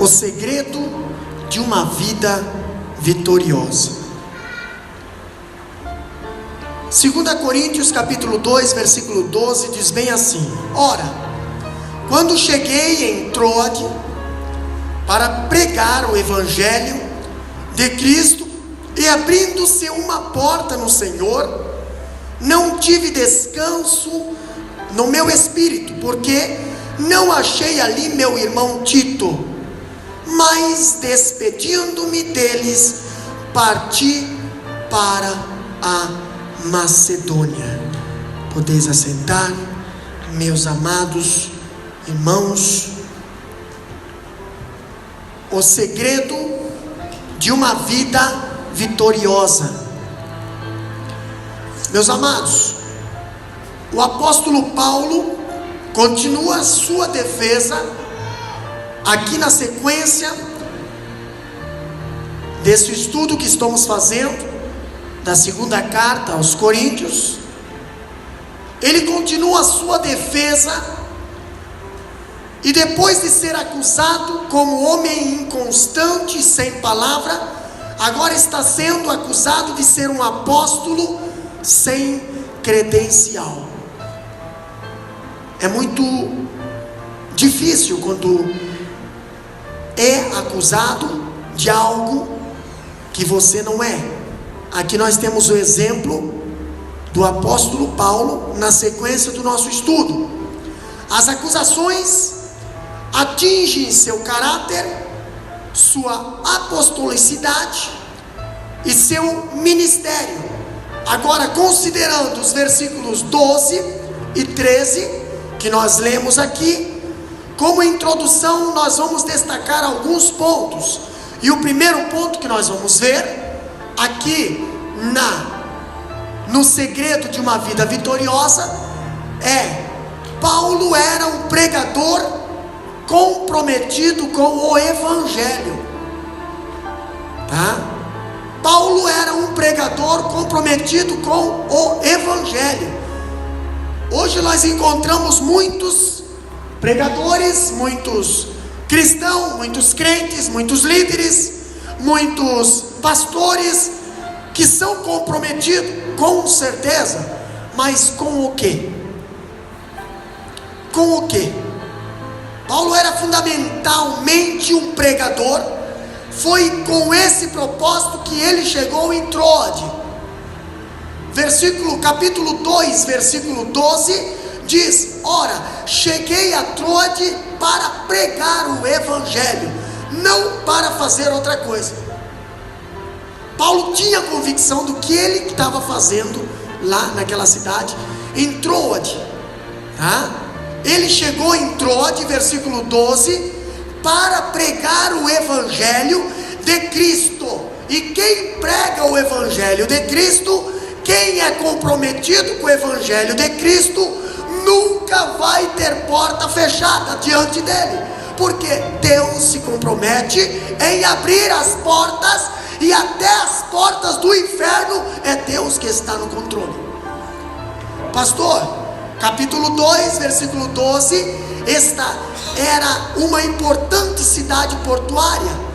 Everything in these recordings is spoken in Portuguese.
segredo de uma vida vitoriosa. 2 Coríntios capítulo 2, versículo 12 diz bem assim: ora, quando cheguei em Troade para pregar o evangelho de Cristo, e abrindo-se uma porta no Senhor, não tive descanso no meu espírito, porque não achei ali meu irmão Tito, mas despedindo-me deles, parti para a Macedônia. Podeis assentar, meus amados irmãos. O segredo de uma vida vitoriosa. Meus amados, o apóstolo Paulo continua a sua defesa aqui na sequência desse estudo que estamos fazendo da segunda carta aos Coríntios. Ele continua a sua defesa, e depois de ser acusado como homem inconstante e sem palavra, agora está sendo acusado de ser um apóstolo sem credencial. É muito difícil quando é acusado de algo que você não é. Aqui nós temos o exemplo do apóstolo Paulo na sequência do nosso estudo. As acusações atingem seu caráter, sua apostolicidade e seu ministério. Agora, considerando os versículos 12 e 13 que nós lemos aqui, como introdução, nós vamos destacar alguns pontos. E o primeiro ponto que nós vamos ver aqui no segredo de uma vida vitoriosa é: Paulo era um pregador comprometido com o evangelho, tá? Paulo era um pregador comprometido com o evangelho. Hoje nós encontramos muitos pregadores, muitos cristãos, muitos crentes, muitos líderes, muitos pastores que são comprometidos, com certeza, mas com o quê? Com o quê? Paulo era fundamentalmente um pregador. Foi com esse propósito que ele chegou em Troade. Capítulo 2, versículo 12 diz: ora, cheguei a Troade para pregar o evangelho, não para fazer outra coisa. Paulo tinha convicção do que ele estava fazendo lá naquela cidade, em Troade, tá? Ele chegou em Troade, versículo 12, para pregar o evangelho de Cristo. E quem prega o evangelho de Cristo, quem é comprometido com o evangelho de Cristo, nunca vai ter porta fechada diante dele, porque Deus se compromete em abrir as portas, e até as portas do inferno é Deus que está no controle. Pastor, capítulo 2, versículo 12, esta era uma importante cidade portuária.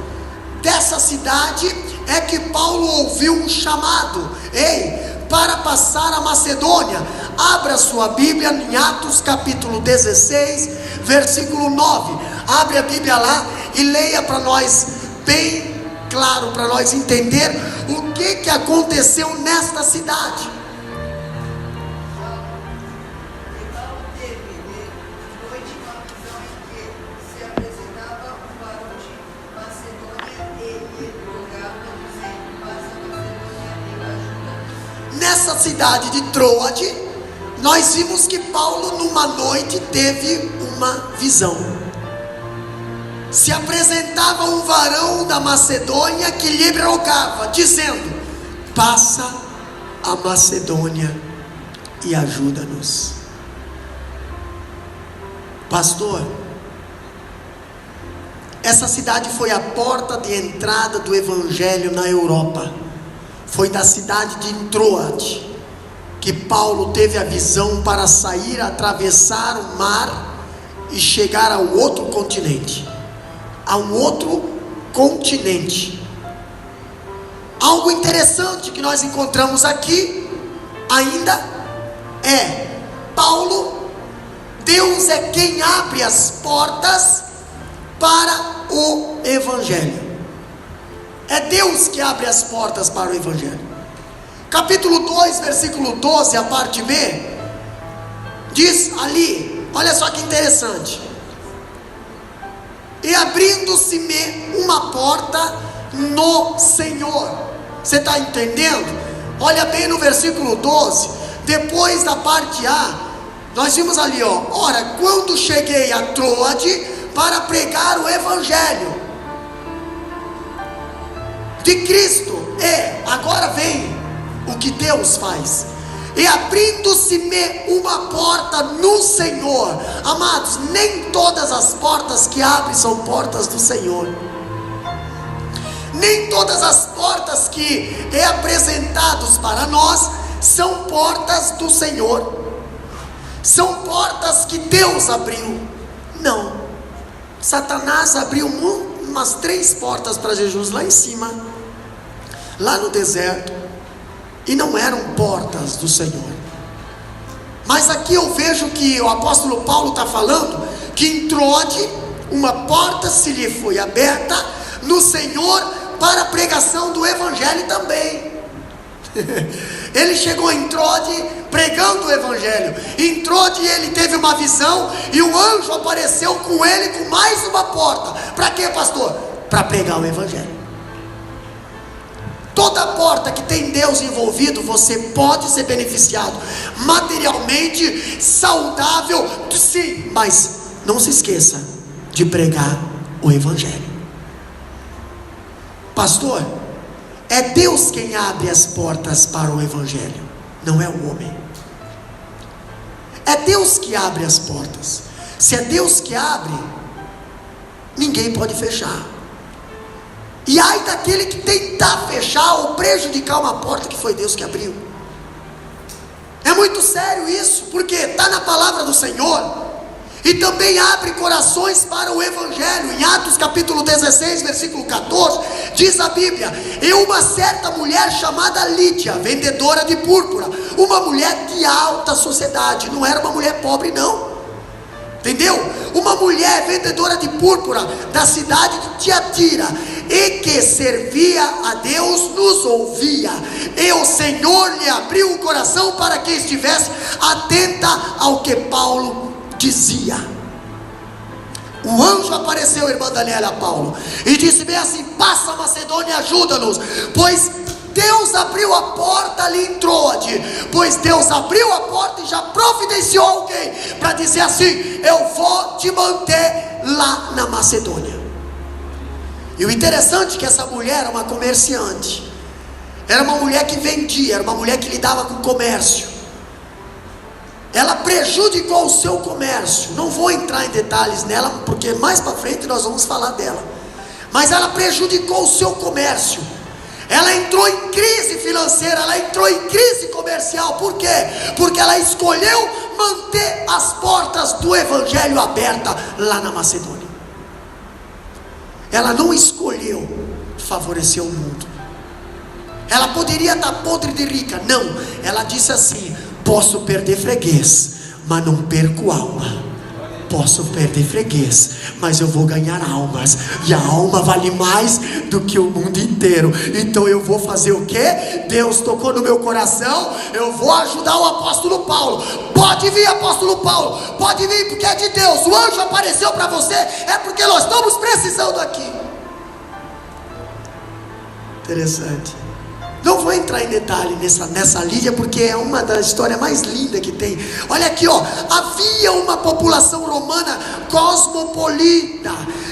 Dessa cidade é que Paulo ouviu um chamado: ei, para passar a Macedônia. Abra sua Bíblia em Atos capítulo 16, versículo 9. Abre a Bíblia lá e leia para nós bem claro, para nós entender o que aconteceu nesta cidade. Nessa cidade de Troade, nós vimos que Paulo numa noite teve uma visão. Se apresentava um varão da Macedônia que lhe rogava, dizendo: passa a Macedônia e ajuda-nos. Pastor, essa cidade foi a porta de entrada do evangelho na Europa. Foi da cidade de Troade que Paulo teve a visão para sair, atravessar o mar e chegar ao outro continente. a um outro continente. Algo interessante que nós encontramos aqui ainda é Paulo, Deus é quem abre as portas para o Evangelho. É Deus que abre as portas para o Evangelho. Capítulo 2, versículo 12, a parte B, diz ali, olha só que interessante: e abrindo-se-me uma porta no Senhor. Você está entendendo? Olha bem no versículo 12, depois da parte A, nós vimos ali, ora, quando cheguei a Troade para pregar o Evangelho de Cristo, agora vem o que Deus faz, e abrindo-se-me uma porta no Senhor. Amados, nem todas as portas que abrem são portas do Senhor. Nem todas as portas que é apresentados para nós são portas do Senhor. São portas que Deus abriu. Não. Satanás abriu umas 3 portas para Jesus lá em cima, lá no deserto, e não eram portas do Senhor. Mas aqui eu vejo que o apóstolo Paulo está falando que em Troade uma porta se lhe foi aberta no Senhor para a pregação do Evangelho também. Ele chegou em Troade pregando o Evangelho. Em Troade ele teve uma visão e um anjo apareceu com ele com mais uma porta. Para quê, pastor? Para pregar o Evangelho. Toda porta que tem Deus envolvido, você pode ser beneficiado materialmente, saudável, sim, mas não se esqueça de pregar o Evangelho. Pastor, é Deus quem abre as portas para o Evangelho, não é o homem. É Deus que abre as portas. Se é Deus que abre, ninguém pode fechar. E ai daquele que tentar fechar ou prejudicar uma porta que foi Deus que abriu. É muito sério isso, porque está na palavra do Senhor. E também abre corações para o Evangelho. Em Atos capítulo 16, versículo 14, diz a Bíblia: e uma certa mulher chamada Lídia, vendedora de púrpura, uma mulher de alta sociedade, não era uma mulher pobre não, entendeu? Uma mulher vendedora de púrpura da cidade de Tiatira, e que servia a Deus, nos ouvia, e o Senhor lhe abriu o coração para que estivesse atenta ao que Paulo dizia. O anjo apareceu, irmã Daniela, a Paulo, e disse bem assim: passa a Macedônia e ajuda-nos, pois Deus abriu a porta ali em Troade, pois Deus abriu a porta e já providenciou alguém para dizer assim: eu vou te manter lá na Macedônia. E o interessante é que essa mulher era uma comerciante, era uma mulher que vendia, era uma mulher que lidava com comércio. Ela prejudicou o seu comércio. Não vou entrar em detalhes nela, porque mais para frente nós vamos falar dela. Mas ela prejudicou o seu comércio. Ela entrou em crise financeira, ela entrou em crise comercial. Por quê? Porque ela escolheu manter as portas do Evangelho abertas lá na Macedônia. Ela não escolheu favorecer o mundo. Ela poderia estar podre de rica. Não, ela disse assim: posso perder freguês, mas não perco alma. Posso perder freguês, mas eu vou ganhar almas. E a alma vale mais do que o mundo inteiro. Então eu vou fazer o quê? Deus tocou no meu coração, eu vou ajudar o apóstolo Paulo. Pode vir, apóstolo Paulo, pode vir, porque é de Deus. O anjo apareceu para você, é porque nós estamos precisando aqui. Interessante. Não vou entrar em detalhe nessa Lídia, porque é uma das histórias mais lindas que tem. Olha aqui, havia uma população romana cosmopolita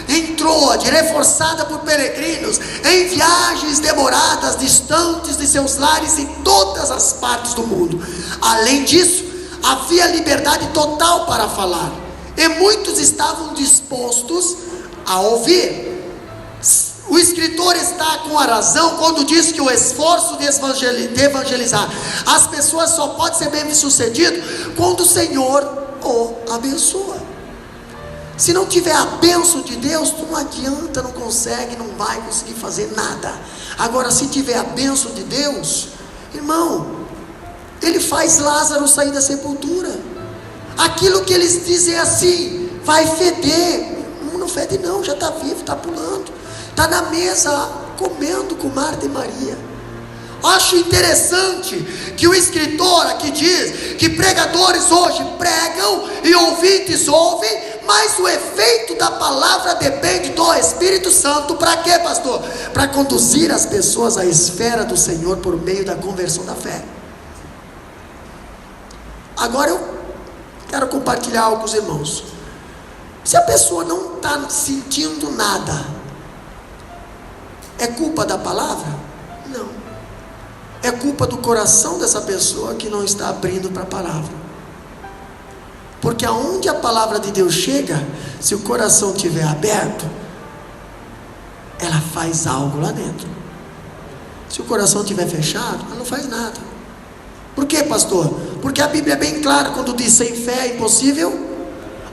em Troade, reforçada por peregrinos em viagens demoradas, distantes de seus lares em todas as partes do mundo. Além disso, havia liberdade total para falar, e muitos estavam dispostos a ouvir. O escritor está com a razão quando diz que o esforço de evangelizar as pessoas só pode ser bem sucedido quando o Senhor o abençoa. Se não tiver a bênção de Deus, tu não adianta, não consegue, não vai conseguir fazer nada. Agora, se tiver a bênção de Deus, irmão, Ele faz Lázaro sair da sepultura. Aquilo que eles dizem assim, vai feder, não fede não, já está vivo, está pulando, está na mesa comendo com Marta e Maria. Acho interessante que o escritor aqui diz que pregadores hoje pregam e ouvintes ouvem, mas o efeito da palavra depende do Espírito Santo. Para quê, pastor? Para conduzir as pessoas à esfera do Senhor por meio da conversão da fé. Agora eu quero compartilhar algo com os irmãos. Se a pessoa não está sentindo nada, é culpa da palavra? Não. É culpa do coração dessa pessoa que não está abrindo para a palavra. Porque aonde a palavra de Deus chega, se o coração estiver aberto, ela faz algo lá dentro. Se o coração estiver fechado, ela não faz nada. Por quê, pastor? Porque a Bíblia é bem clara quando diz: sem fé é impossível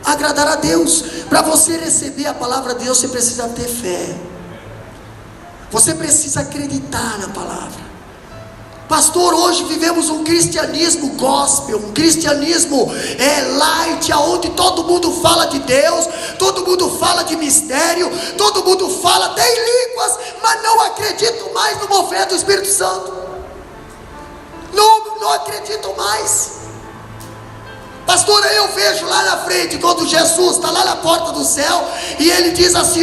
agradar a Deus. Para você receber a palavra de Deus, você precisa ter fé. Você precisa acreditar na palavra. Pastor, hoje vivemos um cristianismo gospel, um cristianismo light, onde todo mundo fala de Deus, todo mundo fala de mistério, todo mundo fala até em línguas, mas não acredito mais no mover do Espírito Santo. Não acredito mais. Pastor, eu vejo lá na frente, quando Jesus está lá na porta do céu, e ele diz assim,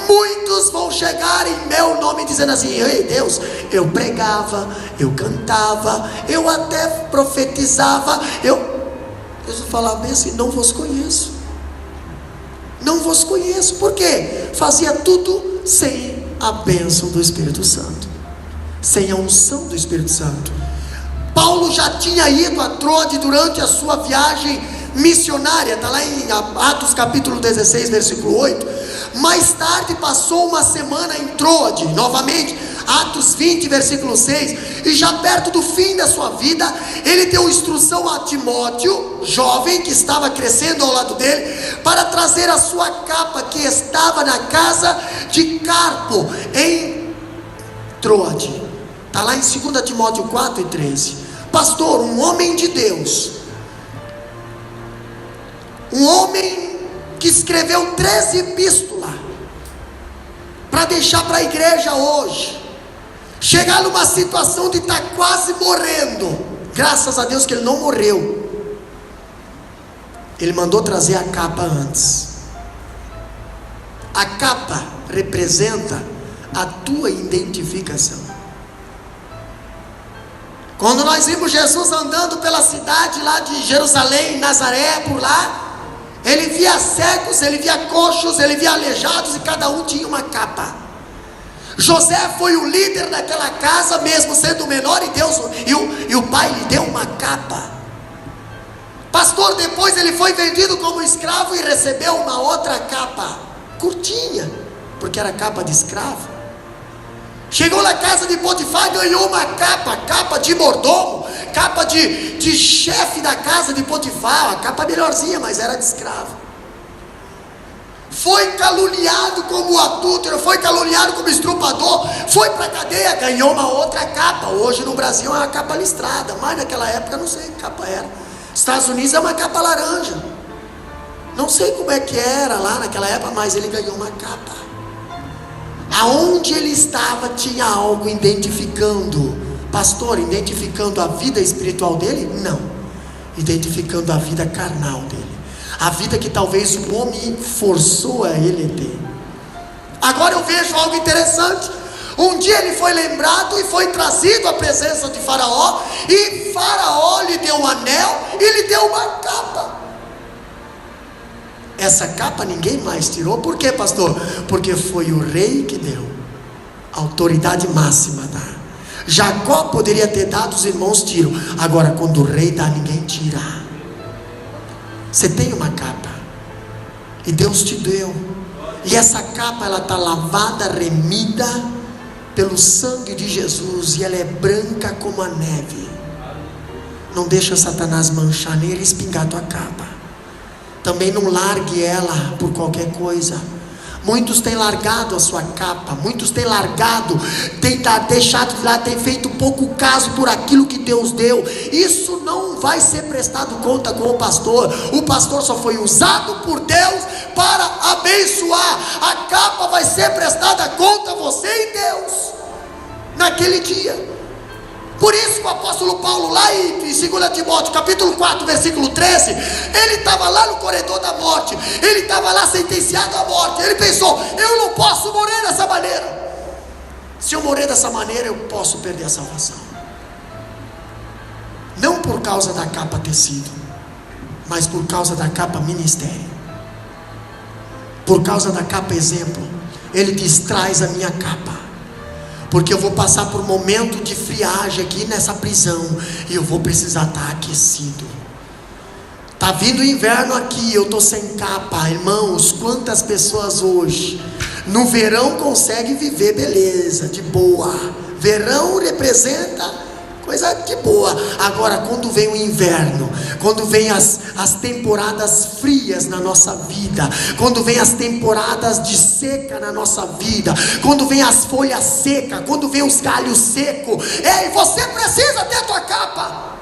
muitos vão chegar em meu nome dizendo assim: ei Deus, eu pregava, eu cantava, eu até profetizava, Deus vai falar bem assim: não vos conheço. Não vos conheço. Por quê? Fazia tudo sem a bênção do Espírito Santo, sem a unção do Espírito Santo. Paulo já tinha ido a Troade durante a sua viagem missionária, está lá em Atos capítulo 16, versículo 8. Mais tarde passou uma semana em Troade, novamente, Atos 20, versículo 6, e já perto do fim da sua vida, ele deu instrução a Timóteo, jovem que estava crescendo ao lado dele, para trazer a sua capa que estava na casa de Carpo, em Troade. Está lá em 2 Timóteo 4 e 13. Pastor, um homem de Deus, um homem que escreveu 13 epístolas para deixar para a igreja hoje, chegar numa situação de estar quase morrendo, graças a Deus que ele não morreu. Ele mandou trazer a capa antes. A capa representa a tua identificação. Quando nós vimos Jesus andando pela cidade lá de Jerusalém, Nazaré, por lá, ele via cegos, ele via coxos, ele via aleijados, e cada um tinha uma capa. José foi o líder daquela casa, mesmo sendo menor, e Deus e o pai lhe deu uma capa. Pastor, depois ele foi vendido como escravo e recebeu uma outra capa, curtinha, porque era capa de escravo. Chegou na casa de Potifar, ganhou uma capa de mordomo, capa de chefe da casa de Potifar, a capa melhorzinha, mas era de escravo. Foi caluniado como adúltero, foi caluniado como estrupador, foi para a cadeia, ganhou uma outra capa. Hoje no Brasil é uma capa listrada, mas naquela época não sei que capa era. Estados Unidos é uma capa laranja, não sei como é que era lá naquela época, mas ele ganhou uma capa. Aonde ele estava tinha algo identificando. Pastor, identificando a vida espiritual dele? Não, identificando a vida carnal dele, a vida que talvez o homem forçou a ele ter. Agora eu vejo algo interessante. Um dia ele foi lembrado e foi trazido à presença de Faraó, e Faraó lhe deu um anel e lhe deu uma capa. Essa capa ninguém mais tirou. Por quê, pastor? Porque foi o rei que deu, a autoridade máxima dá. Jacó poderia ter dado, os irmãos tiram. Agora quando o rei dá, ninguém tira. Você tem uma capa e Deus te deu, e essa capa ela está lavada, remida pelo sangue de Jesus, e ela é branca como a neve. Não deixa Satanás manchar nem ele espingar tua capa. também não largue ela por qualquer coisa. Muitos têm largado a sua capa, muitos têm largado, têm deixado de lado, têm feito pouco caso por aquilo que Deus deu. Isso não vai ser prestado conta com o pastor. O pastor só foi usado por Deus para abençoar. A capa vai ser prestada conta a você e Deus naquele dia. Por isso que o apóstolo Paulo, lá em 2 Timóteo capítulo 4 versículo 13, ele estava lá no corredor da morte, ele estava lá sentenciado à morte. Ele pensou: eu não posso morrer dessa maneira. Se eu morrer dessa maneira, eu posso perder a salvação. Não por causa da capa tecido, mas por causa da capa ministério, por causa da capa exemplo. Ele diz: traz a minha capa, porque eu vou passar por um momento de friagem aqui nessa prisão, e eu vou precisar estar aquecido. Está vindo o inverno aqui, eu estou sem capa. Irmãos, quantas pessoas hoje no verão conseguem viver beleza, de boa. Verão representa coisa de boa. Agora, quando vem o inverno, quando vem as temporadas frias na nossa vida, quando vem as temporadas de seca na nossa vida, quando vem as folhas secas, quando vem os galhos secos, ei, você precisa ter a tua capa.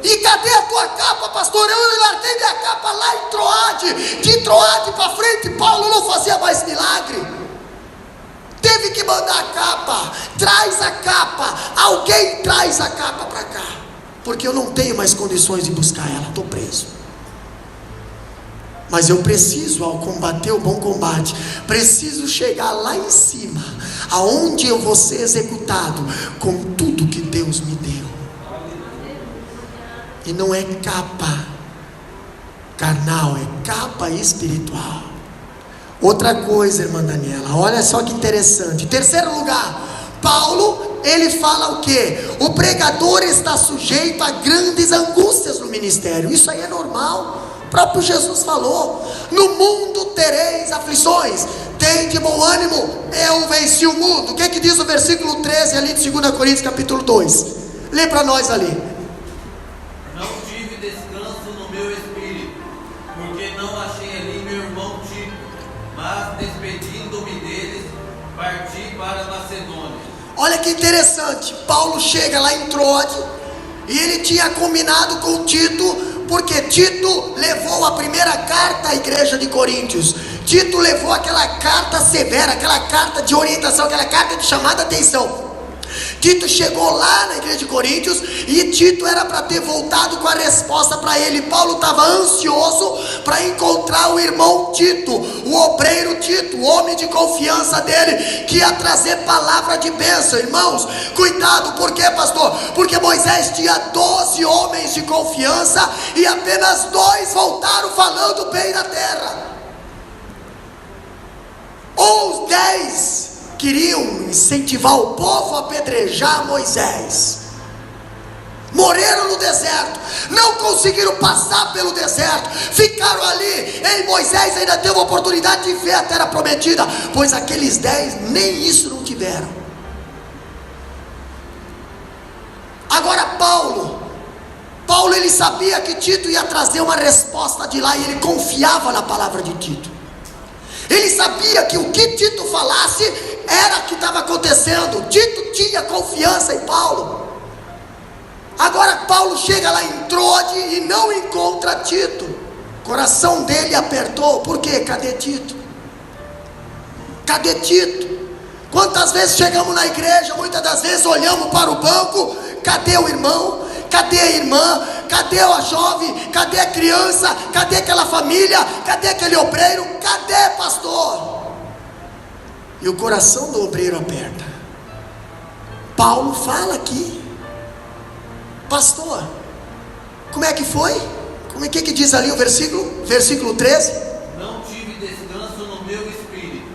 E cadê a tua capa, pastor? Eu larguei minha capa lá em Troade. De Troade para frente, Paulo não fazia mais milagre. Teve que mandar a capa. Traz a capa. Alguém traz a capa para cá, porque eu não tenho mais condições de buscar ela, estou preso. Mas eu preciso, ao combater o bom combate, preciso chegar lá em cima, aonde eu vou ser executado com tudo que Deus me deu. E não é capa carnal, é capa espiritual. Outra coisa, irmã Daniela, olha só que interessante. Em terceiro lugar, Paulo, ele fala o que? O pregador está sujeito a grandes angústias no ministério. Isso aí é normal. O próprio Jesus falou: no mundo tereis aflições, tem de bom ânimo, eu venci o mundo. O que diz o versículo 13 ali de 2 Coríntios capítulo 2? Lê para nós ali. Não tive descanso no meu espírito, porque não achei ali meu irmão Tito, mas despedindo-me deles, parti para Macedônia. Olha que interessante, Paulo chega lá em Troade, e ele tinha combinado com Tito, porque Tito levou a primeira carta à igreja de Coríntios. Tito levou aquela carta severa, aquela carta de orientação, aquela carta de chamada atenção. Tito chegou lá na igreja de Coríntios, e Tito era para ter voltado com a resposta para ele. Paulo estava ansioso para encontrar o irmão Tito, o obreiro Tito, o homem de confiança dele, que ia trazer palavra de bênção. Irmãos, cuidado. Por quê, pastor? Porque Moisés tinha 12 homens de confiança, e apenas 2 voltaram falando bem da terra. Os 10 queriam incentivar o povo a apedrejar Moisés. Morreram no deserto, não conseguiram passar pelo deserto, ficaram ali. Ei, Moisés ainda teve a oportunidade de ver a terra prometida, pois aqueles 10 nem isso não tiveram. Agora Paulo ele sabia que Tito ia trazer uma resposta de lá, e ele confiava na palavra de Tito. Ele sabia que o que Tito falasse era o que estava acontecendo. Tito tinha confiança em Paulo. Agora Paulo chega lá em Troade e não encontra Tito. O coração dele apertou. Por quê? Cadê Tito? Cadê Tito? Quantas vezes chegamos na igreja, muitas das vezes olhamos para o banco: cadê o irmão? Cadê a irmã? Cadê a jovem? Cadê a criança? Cadê aquela família? Cadê aquele obreiro? Cadê, pastor? E o coração do obreiro aperta. Paulo fala aqui: pastor, como é que foi? Como é que diz ali o versículo? Versículo 13. Não tive descanso no meu espírito,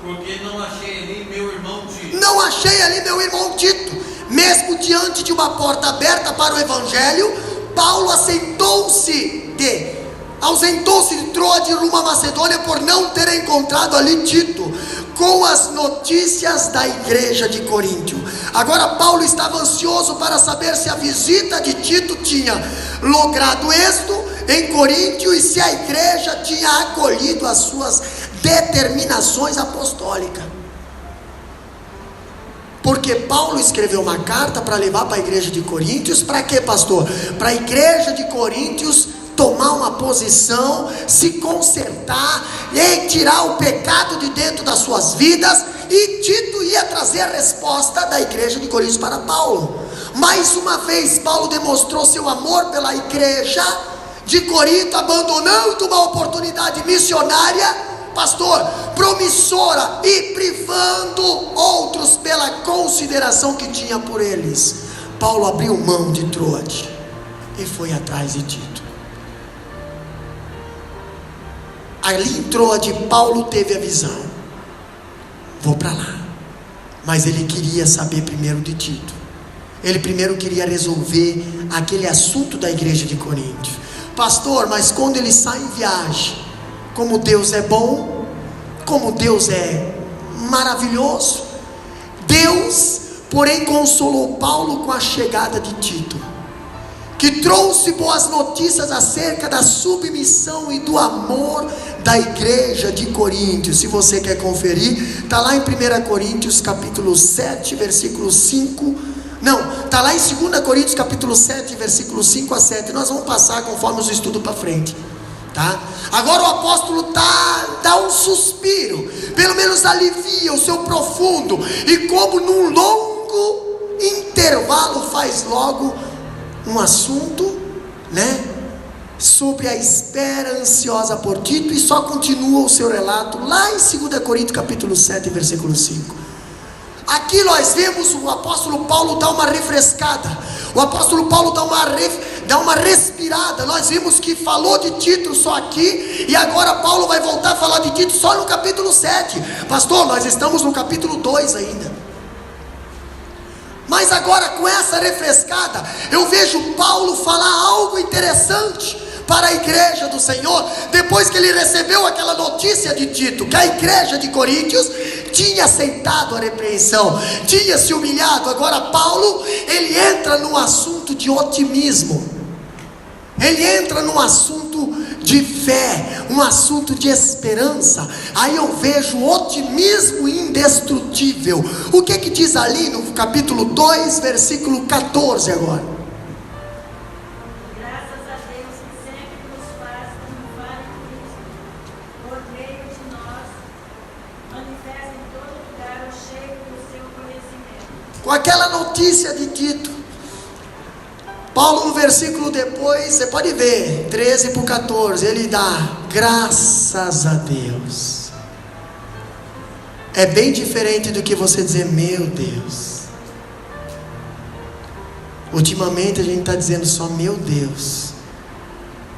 porque não achei ali meu irmão Tito. Não achei ali meu irmão Tito. Mesmo diante de uma porta aberta para o evangelho, Paulo ausentou-se de Troade rumo a Macedônia, por não ter encontrado ali Tito, com as notícias da igreja de Coríntio. Agora Paulo estava ansioso para saber se a visita de Tito tinha logrado êxito em Coríntio e se a igreja tinha acolhido as suas determinações apostólicas. Porque Paulo escreveu uma carta para levar para a igreja de Coríntios. Para quê, pastor? Para a igreja de Coríntios tomar uma posição, se consertar e tirar o pecado de dentro das suas vidas. E Tito ia trazer a resposta da igreja de Coríntios para Paulo. Mais uma vez Paulo demonstrou seu amor pela igreja de Corinto, abandonando uma oportunidade missionária, pastor, promissora, e privando outros pela consideração que tinha por eles. Paulo abriu mão de Troade e foi atrás de Tito. Ali em Troade, Paulo teve a visão: vou para lá. Mas ele queria saber primeiro de Tito. Ele primeiro queria resolver aquele assunto da igreja de Corinto. Pastor, mas quando ele sai em viagem, como Deus é bom, como Deus é maravilhoso, Deus, porém, consolou Paulo com a chegada de Tito, que trouxe boas notícias acerca da submissão e do amor da igreja de Coríntios. Se você quer conferir, está lá em 1 Coríntios capítulo 7, versículo 5. Não, está lá em 2 Coríntios capítulo 7, versículo 5 a 7. Nós vamos passar conforme os estudos para frente, tá? Agora o apóstolo dá um suspiro, pelo menos alivia o seu profundo, e como num longo intervalo faz logo um assunto, né, sobre a espera ansiosa por Tito, e só continua o seu relato lá em 2 Coríntios capítulo 7, versículo 5. Aqui nós vemos o apóstolo Paulo dar uma refrescada, o apóstolo Paulo dá uma respirada. Nós vimos que falou de Tito só aqui, e agora Paulo vai voltar a falar de Tito só no capítulo 7. Pastor, nós estamos no capítulo 2 ainda. Mas agora, com essa refrescada, eu vejo Paulo falar algo interessante para a igreja do Senhor, depois que ele recebeu aquela notícia de Tito, que a igreja de Coríntios tinha aceitado a repreensão, tinha se humilhado. Agora Paulo, ele entra num assunto de otimismo, ele entra num assunto de fé, um assunto de esperança. Aí eu vejo otimismo indestrutível. O que diz ali no capítulo 2, versículo 14 agora? Com aquela notícia de Tito, Paulo no versículo depois, você pode ver, 13 por 14, ele dá graças a Deus. É bem diferente do que você dizer meu Deus. Ultimamente a gente está dizendo só meu Deus,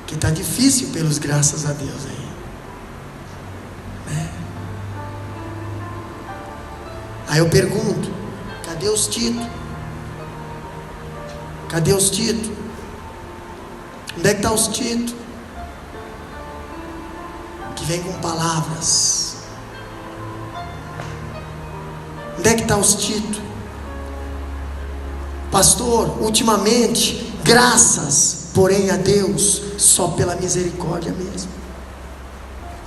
que está difícil pelos graças a Deus aí, né? Aí eu pergunto: cadê os Tito? Cadê os Tito? Onde é que está os Tito? Que vem com palavras. Onde é que está os Tito? Pastor, ultimamente, graças, porém a Deus, só pela misericórdia mesmo.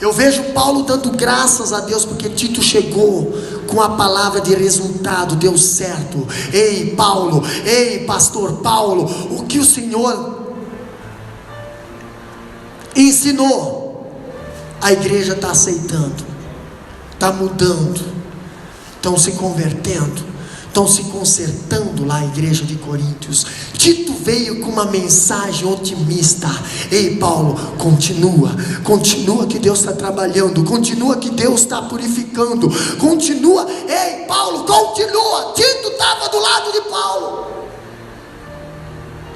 Eu vejo Paulo dando graças a Deus porque Tito chegou com a palavra de resultado, deu certo. Ei Paulo, ei pastor Paulo, o que o Senhor ensinou, a igreja está aceitando, está mudando, estão se convertendo, estão se consertando lá a igreja de Coríntios. Tito veio com uma mensagem otimista. Ei Paulo, continua que Deus está trabalhando, continua que Deus está purificando, continua. Ei Paulo, continua. Tito estava do lado de Paulo.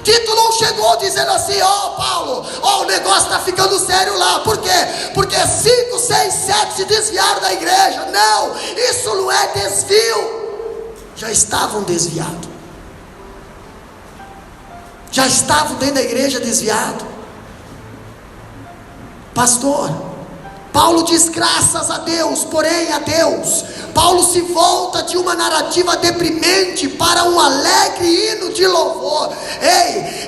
Tito não chegou dizendo assim: ó Paulo, ó, o negócio está ficando sério lá. Por quê? Porque 5, 6, 7 se desviaram da igreja. Não, isso não é desvio. Já estavam desviados, já estavam dentro da igreja desviados. Pastor, Paulo diz graças a Deus, porém a Deus. Paulo se volta de uma narrativa deprimente para um alegre hino de louvor.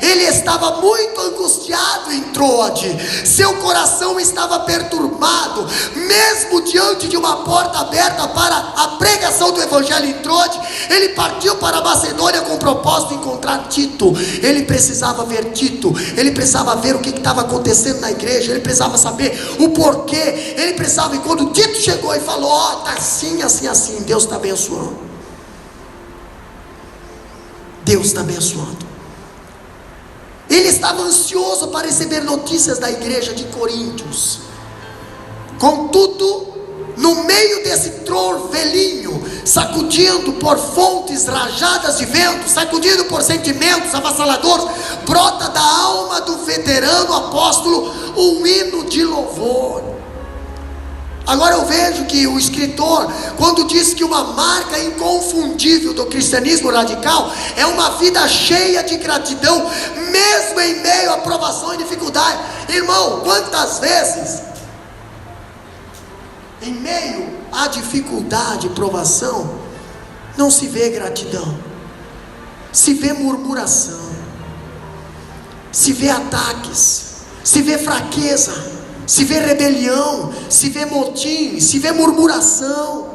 Ele estava muito angustiado em Troade, seu coração estava perturbado, mesmo diante de uma porta aberta para a pregação do evangelho em Troade. Ele partiu para a Macedônia com o propósito de encontrar Tito. Ele precisava ver Tito, ele precisava ver o que estava acontecendo na igreja, ele precisava saber o porquê, ele precisava. E quando Tito chegou e falou: ó, tá assim, assim, assim, Deus está abençoando. Deus está abençoando. Ele estava ansioso para receber notícias da igreja de Coríntios. Contudo, no meio desse trovelinho, sacudido por fontes rajadas de vento, sacudido por sentimentos avassaladores, brota da alma do veterano apóstolo um hino de louvor. Agora eu vejo que o escritor, quando diz que uma marca inconfundível do cristianismo radical é uma vida cheia de gratidão, mesmo em meio à provação e dificuldade. Irmão, quantas vezes em meio à dificuldade e provação não se vê gratidão, se vê murmuração, se vê ataques, se vê fraqueza, se vê rebelião, se vê motim, se vê murmuração,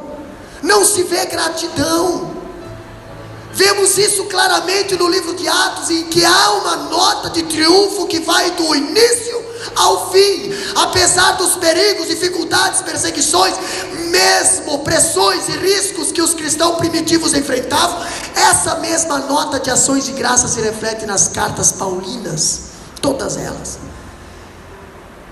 não se vê gratidão. Vemos isso claramente no livro de Atos, em que há uma nota de triunfo que vai do início ao fim. Apesar dos perigos, dificuldades, perseguições, mesmo pressões e riscos que os cristãos primitivos enfrentavam, essa mesma nota de ações de graça se reflete nas cartas paulinas, todas elas.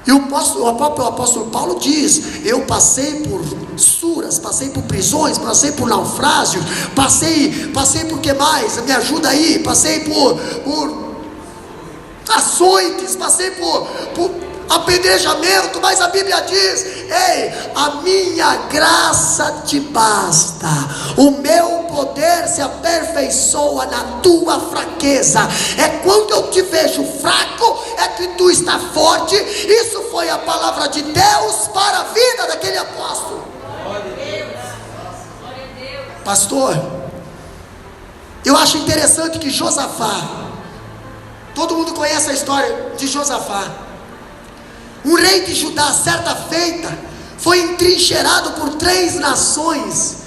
E o próprio apóstolo Paulo diz: eu passei por suras, passei por prisões, passei por naufrágios, passei por que mais? Me ajuda aí, passei por açoites, passei por apedrejamento, mas a Bíblia diz: ei, a minha graça te basta, o meu poder se aperfeiçoa na tua fraqueza. É quando eu te vejo fraco, é que tu está forte. Isso foi a palavra de Deus para a vida daquele apóstolo. Pastor, eu acho interessante que Josafá, todo mundo conhece a história de Josafá, um rei de Judá, certa feita, foi entrincheirado por 3 nações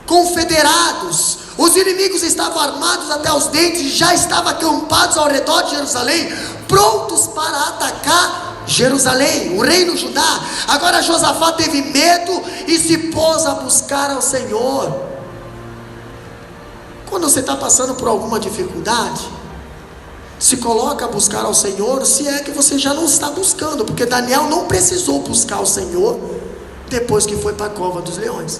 confederados. Os inimigos estavam armados até os dentes e já estavam acampados ao redor de Jerusalém, prontos para atacar Jerusalém, o reino Judá. Agora Josafá teve medo e se pôs a buscar ao Senhor. Quando você está passando por alguma dificuldade, se coloca a buscar ao Senhor, se é que você já não está buscando, porque Daniel não precisou buscar o Senhor depois que foi para a cova dos leões.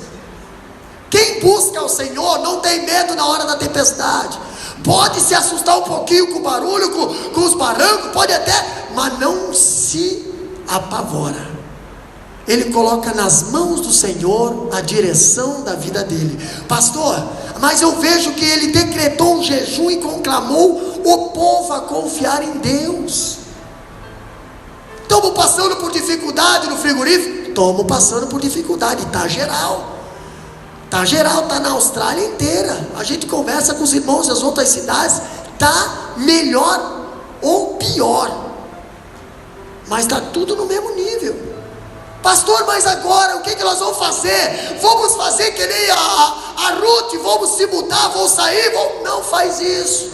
Quem busca ao Senhor não tem medo na hora da tempestade. Pode se assustar um pouquinho com o barulho, com os barrancos, pode até, mas não se apavora. Ele coloca nas mãos do Senhor a direção da vida dele. Pastor, mas eu vejo que ele decretou um jejum e conclamou o povo a confiar em Deus. Estamos passando por dificuldade no frigorífico? Estamos passando por dificuldade, está geral. Está geral, está na Austrália inteira. A gente conversa com os irmãos das outras cidades, está melhor ou pior, mas está tudo no mesmo nível. Pastor, mas agora o que nós vamos fazer? Vamos fazer que nem a Ruth, vamos se mudar, vamos sair? Não faz isso,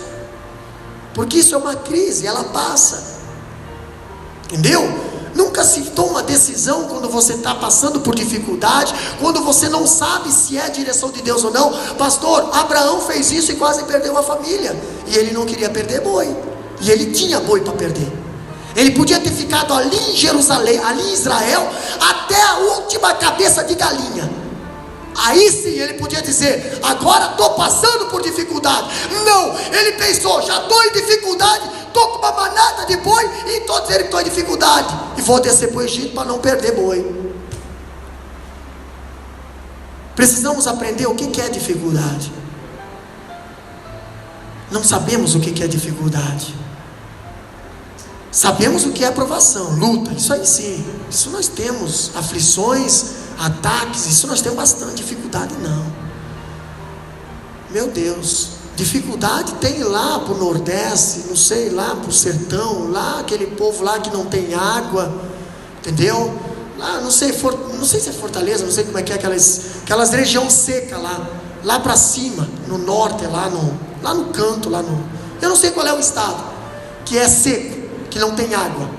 porque isso é uma crise, ela passa, entendeu? Nunca se toma decisão quando você está passando por dificuldade, quando você não sabe se é a direção de Deus ou não. Pastor, Abraão fez isso e quase perdeu a família, e ele não queria perder boi, e ele tinha boi para perder. Ele podia ter ficado ali em Jerusalém, ali em Israel, até a última cabeça de galinha. Aí sim ele podia dizer: agora estou passando por dificuldade. Não, ele pensou: já estou em dificuldade, estou com uma manada de boi e estou dizendo que estou em dificuldade, e vou descer para o Egito para não perder boi. Precisamos aprender o que é dificuldade. Não sabemos o que é dificuldade. Sabemos o que é provação, luta, isso aí sim, isso nós temos, aflições, ataques, isso nós temos bastante. Dificuldade não, meu Deus, dificuldade tem lá para o Nordeste, não sei, lá para o sertão, lá aquele povo lá que não tem água, entendeu? Lá, não sei se é Fortaleza, não sei como é que é aquelas região seca lá para cima, no norte, lá no canto, eu não sei qual é o estado, que é seco, que não tem água,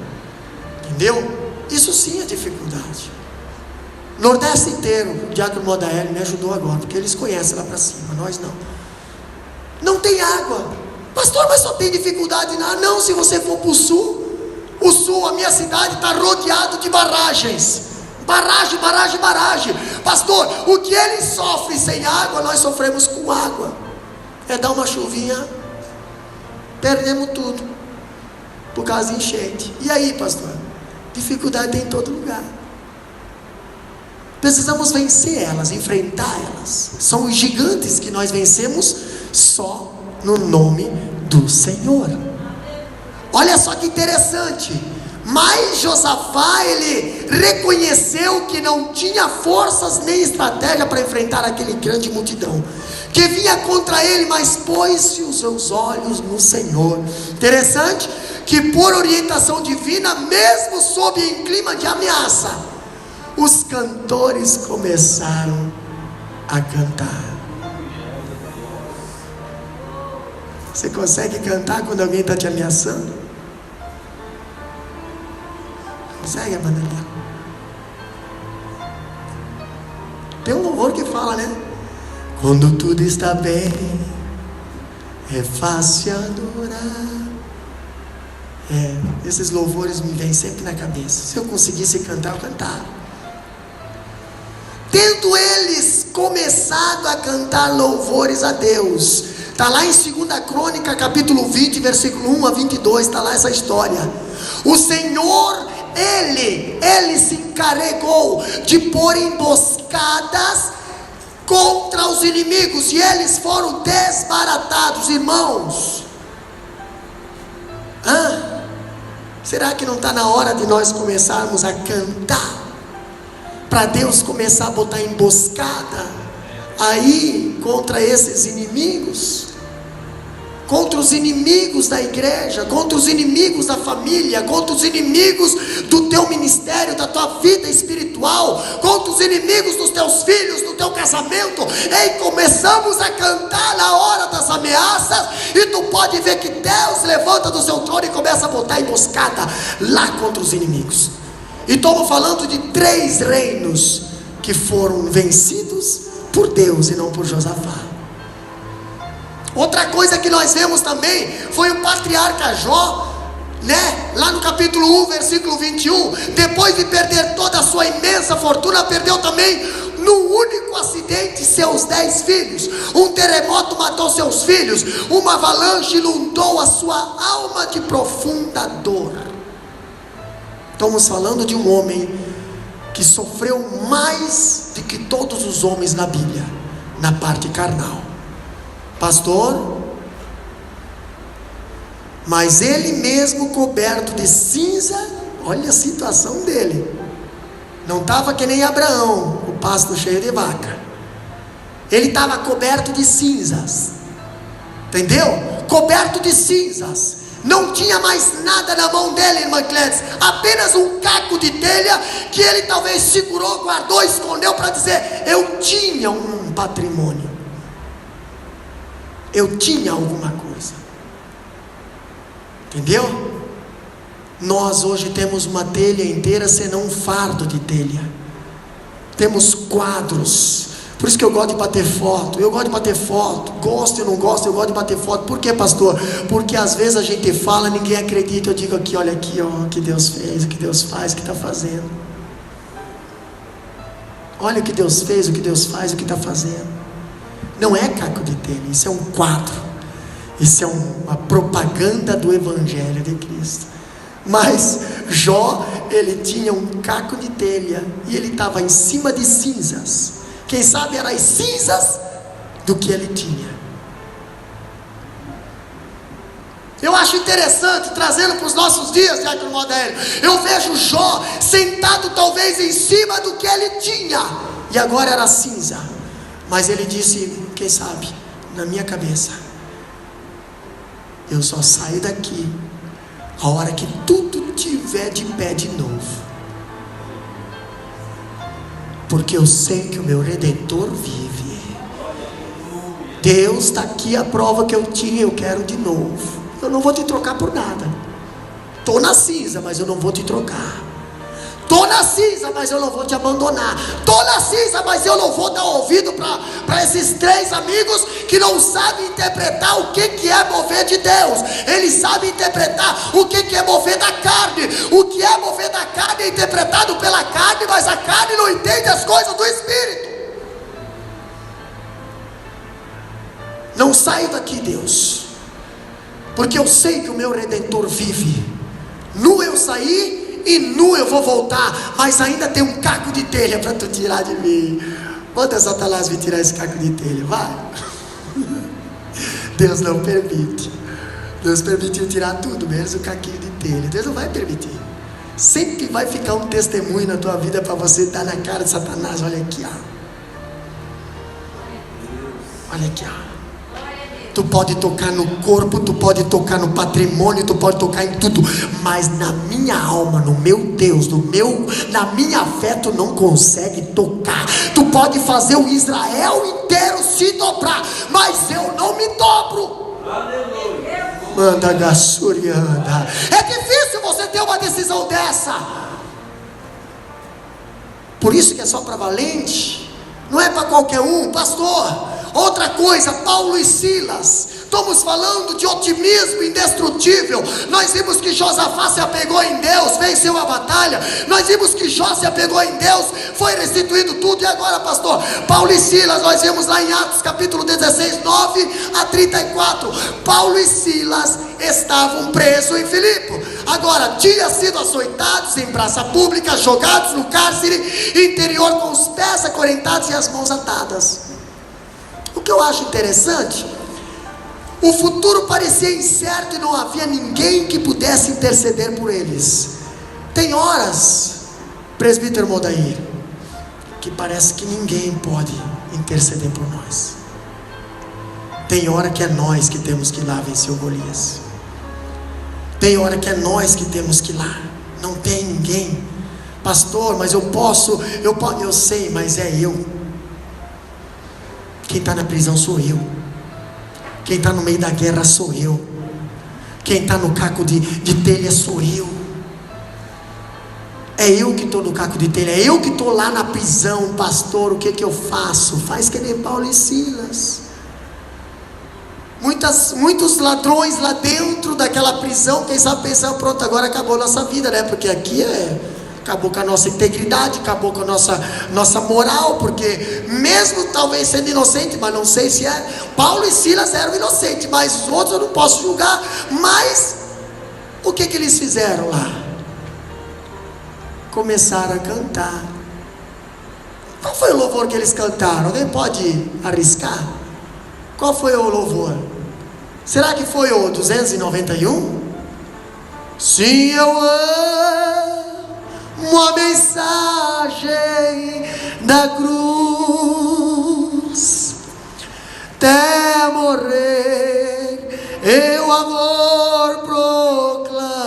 entendeu? Isso sim é dificuldade. Nordeste inteiro, o Diácono Modaeli me ajudou agora, porque eles conhecem lá para cima, nós não tem água. Pastor, mas só tem dificuldade não, se você for para o sul, a minha cidade está rodeado de barragens, barragem, pastor, o que eles sofrem sem água, nós sofremos com água. É dar uma chuvinha, perdemos tudo, por causa de enchente. E aí, pastor? Dificuldade tem em todo lugar. Precisamos vencer elas, enfrentar elas. São os gigantes que nós vencemos só no nome do Senhor. Olha só que interessante. Mas Josafá, ele reconheceu que não tinha forças nem estratégia para enfrentar aquele grande multidão que vinha contra ele, mas pôs-se os seus olhos no Senhor. Interessante que por orientação divina, mesmo sob em clima de ameaça, os cantores começaram a cantar. Você consegue cantar quando alguém está te ameaçando? Consegue, Amanda? Tem um louvor que fala, né? Quando tudo está bem, é fácil adorar. Esses louvores me vêm sempre na cabeça. Se eu conseguisse cantar, eu cantava. Tendo eles começado a cantar louvores a Deus, está lá em 2 Crônica, capítulo 20, versículo 1 a 22, está lá essa história. O Senhor, Ele se encarregou de pôr emboscadas contra os inimigos, e eles foram desbaratados. Irmãos, será que não está na hora de nós começarmos a cantar, para Deus começar a botar emboscada aí contra esses inimigos, contra os inimigos da igreja, contra os inimigos da família, contra os inimigos do teu ministério, da tua vida espiritual, contra os inimigos dos teus filhos, do teu casamento? Começamos a cantar na hora das ameaças, e tu pode ver que Deus levanta do seu trono e começa a botar emboscada lá contra os inimigos. E estamos falando de 3 reinos que foram vencidos por Deus e não por Josafá. Outra coisa que nós vemos também foi o patriarca Jó, né? Lá no capítulo 1, versículo 21, depois de perder toda a sua imensa fortuna, perdeu também num único acidente seus 10 filhos. Um terremoto matou seus filhos, uma avalanche inundou a sua alma de profunda dor. Estamos falando de um homem que sofreu mais do que todos os homens na Bíblia, na parte carnal. Pastor, mas ele mesmo coberto de cinza, olha a situação dele, não estava que nem Abraão, o pasto cheio de vaca, ele estava coberto de cinzas, entendeu? Coberto de cinzas, não tinha mais nada na mão dele, irmã Clédis, apenas um caco de telha, que ele talvez segurou, guardou, escondeu, para dizer: eu tinha um patrimônio, eu tinha alguma coisa, entendeu? Nós hoje temos uma telha inteira, senão um fardo de telha, temos quadros. Por isso que eu gosto de bater foto, gosto ou não gosto, eu gosto de bater foto. Por quê, pastor? Porque às vezes a gente fala, ninguém acredita, eu digo aqui, olha aqui, ó, o que Deus fez, o que Deus faz, o que está fazendo, olha o que Deus fez, o que Deus faz, o que está fazendo. Não é caco de telha, isso é um quadro, isso é uma propaganda do Evangelho de Cristo. Mas Jó, ele tinha um caco de telha, e ele estava em cima de cinzas. Quem sabe eram as cinzas do que ele tinha. Eu acho interessante, trazendo para os nossos dias, Diácono Modélio, eu vejo Jó sentado talvez em cima do que ele tinha, e agora era cinza, mas ele disse, quem sabe, na minha cabeça, eu só saio daqui a hora que tudo estiver de pé de novo, porque eu sei que o meu Redentor vive. Deus está aqui, a prova que eu tinha, eu quero de novo. Eu não vou te trocar por nada. Estou na cinza, mas eu não vou te trocar. Estou na cinza, mas eu não vou te abandonar. Estou na cinza, mas eu não vou dar ouvido para esses 3 amigos que não sabem interpretar o que é mover de Deus. Eles sabem interpretar o que é mover da carne. O que é mover da carne é interpretado pela carne, mas a carne não entende as coisas do Espírito. Não saio daqui, Deus, porque eu sei que o meu Redentor vive. Nu eu saí e nu eu vou voltar, mas ainda tem um caco de telha para tu tirar de mim. Manda Satanás vir tirar esse caco de telha, vai. Deus não permite. Deus permitiu tirar tudo, menos o caquinho de telha. Deus não vai permitir. Sempre vai ficar um testemunho na tua vida para você dar na cara de Satanás. Olha aqui, ó. Olha aqui, ó. Tu pode tocar no corpo, tu pode tocar no patrimônio, tu pode tocar em tudo, mas na minha alma, no meu Deus, na minha fé, tu não consegue tocar. Tu pode fazer o Israel inteiro se dobrar, mas eu não me dobro. Manda gassurianda. É difícil você ter uma decisão dessa. Por isso que é só para valente, não é para qualquer um, pastor. Outra coisa, Paulo e Silas, estamos falando de otimismo indestrutível. Nós vimos que Josafá se apegou em Deus, venceu a batalha. Nós vimos que Jó se apegou em Deus, foi restituído tudo. E agora, pastor, Paulo e Silas, nós vimos lá em Atos capítulo 16, 9 a 34. Paulo e Silas estavam presos em Filipe. Agora, tinham sido açoitados em praça pública, jogados no cárcere interior com os pés acorrentados e as mãos atadas. O que eu acho interessante, o futuro parecia incerto e não havia ninguém que pudesse interceder por eles. Tem horas, presbítero Modair, que parece que ninguém pode interceder por nós. Tem hora que é nós que temos que ir lá vencer o Golias. Tem hora que é nós que temos que ir lá. Não tem ninguém. Pastor, mas eu sei, mas é eu. Quem está na prisão sou eu. Quem está no meio da guerra sou eu. Quem está no caco de telha sou eu. É eu que estou no caco de telha. É eu que estou lá na prisão. Pastor, o que eu faço? Faz que nem Paulo e Silas. Muitos ladrões lá dentro daquela prisão. Quem sabe pensar, pronto, agora acabou a nossa vida, né? Porque aqui acabou com a nossa integridade, acabou com a nossa moral, porque mesmo talvez sendo inocente, mas não sei se é, Paulo e Silas eram inocentes, mas os outros eu não posso julgar. Mas o que eles fizeram lá? Começaram a cantar. Qual foi o louvor que eles cantaram? Alguém pode arriscar? Qual foi o louvor? Será que foi o 291? Sim, eu amo a mensagem da cruz, até morrer eu amor proclamar,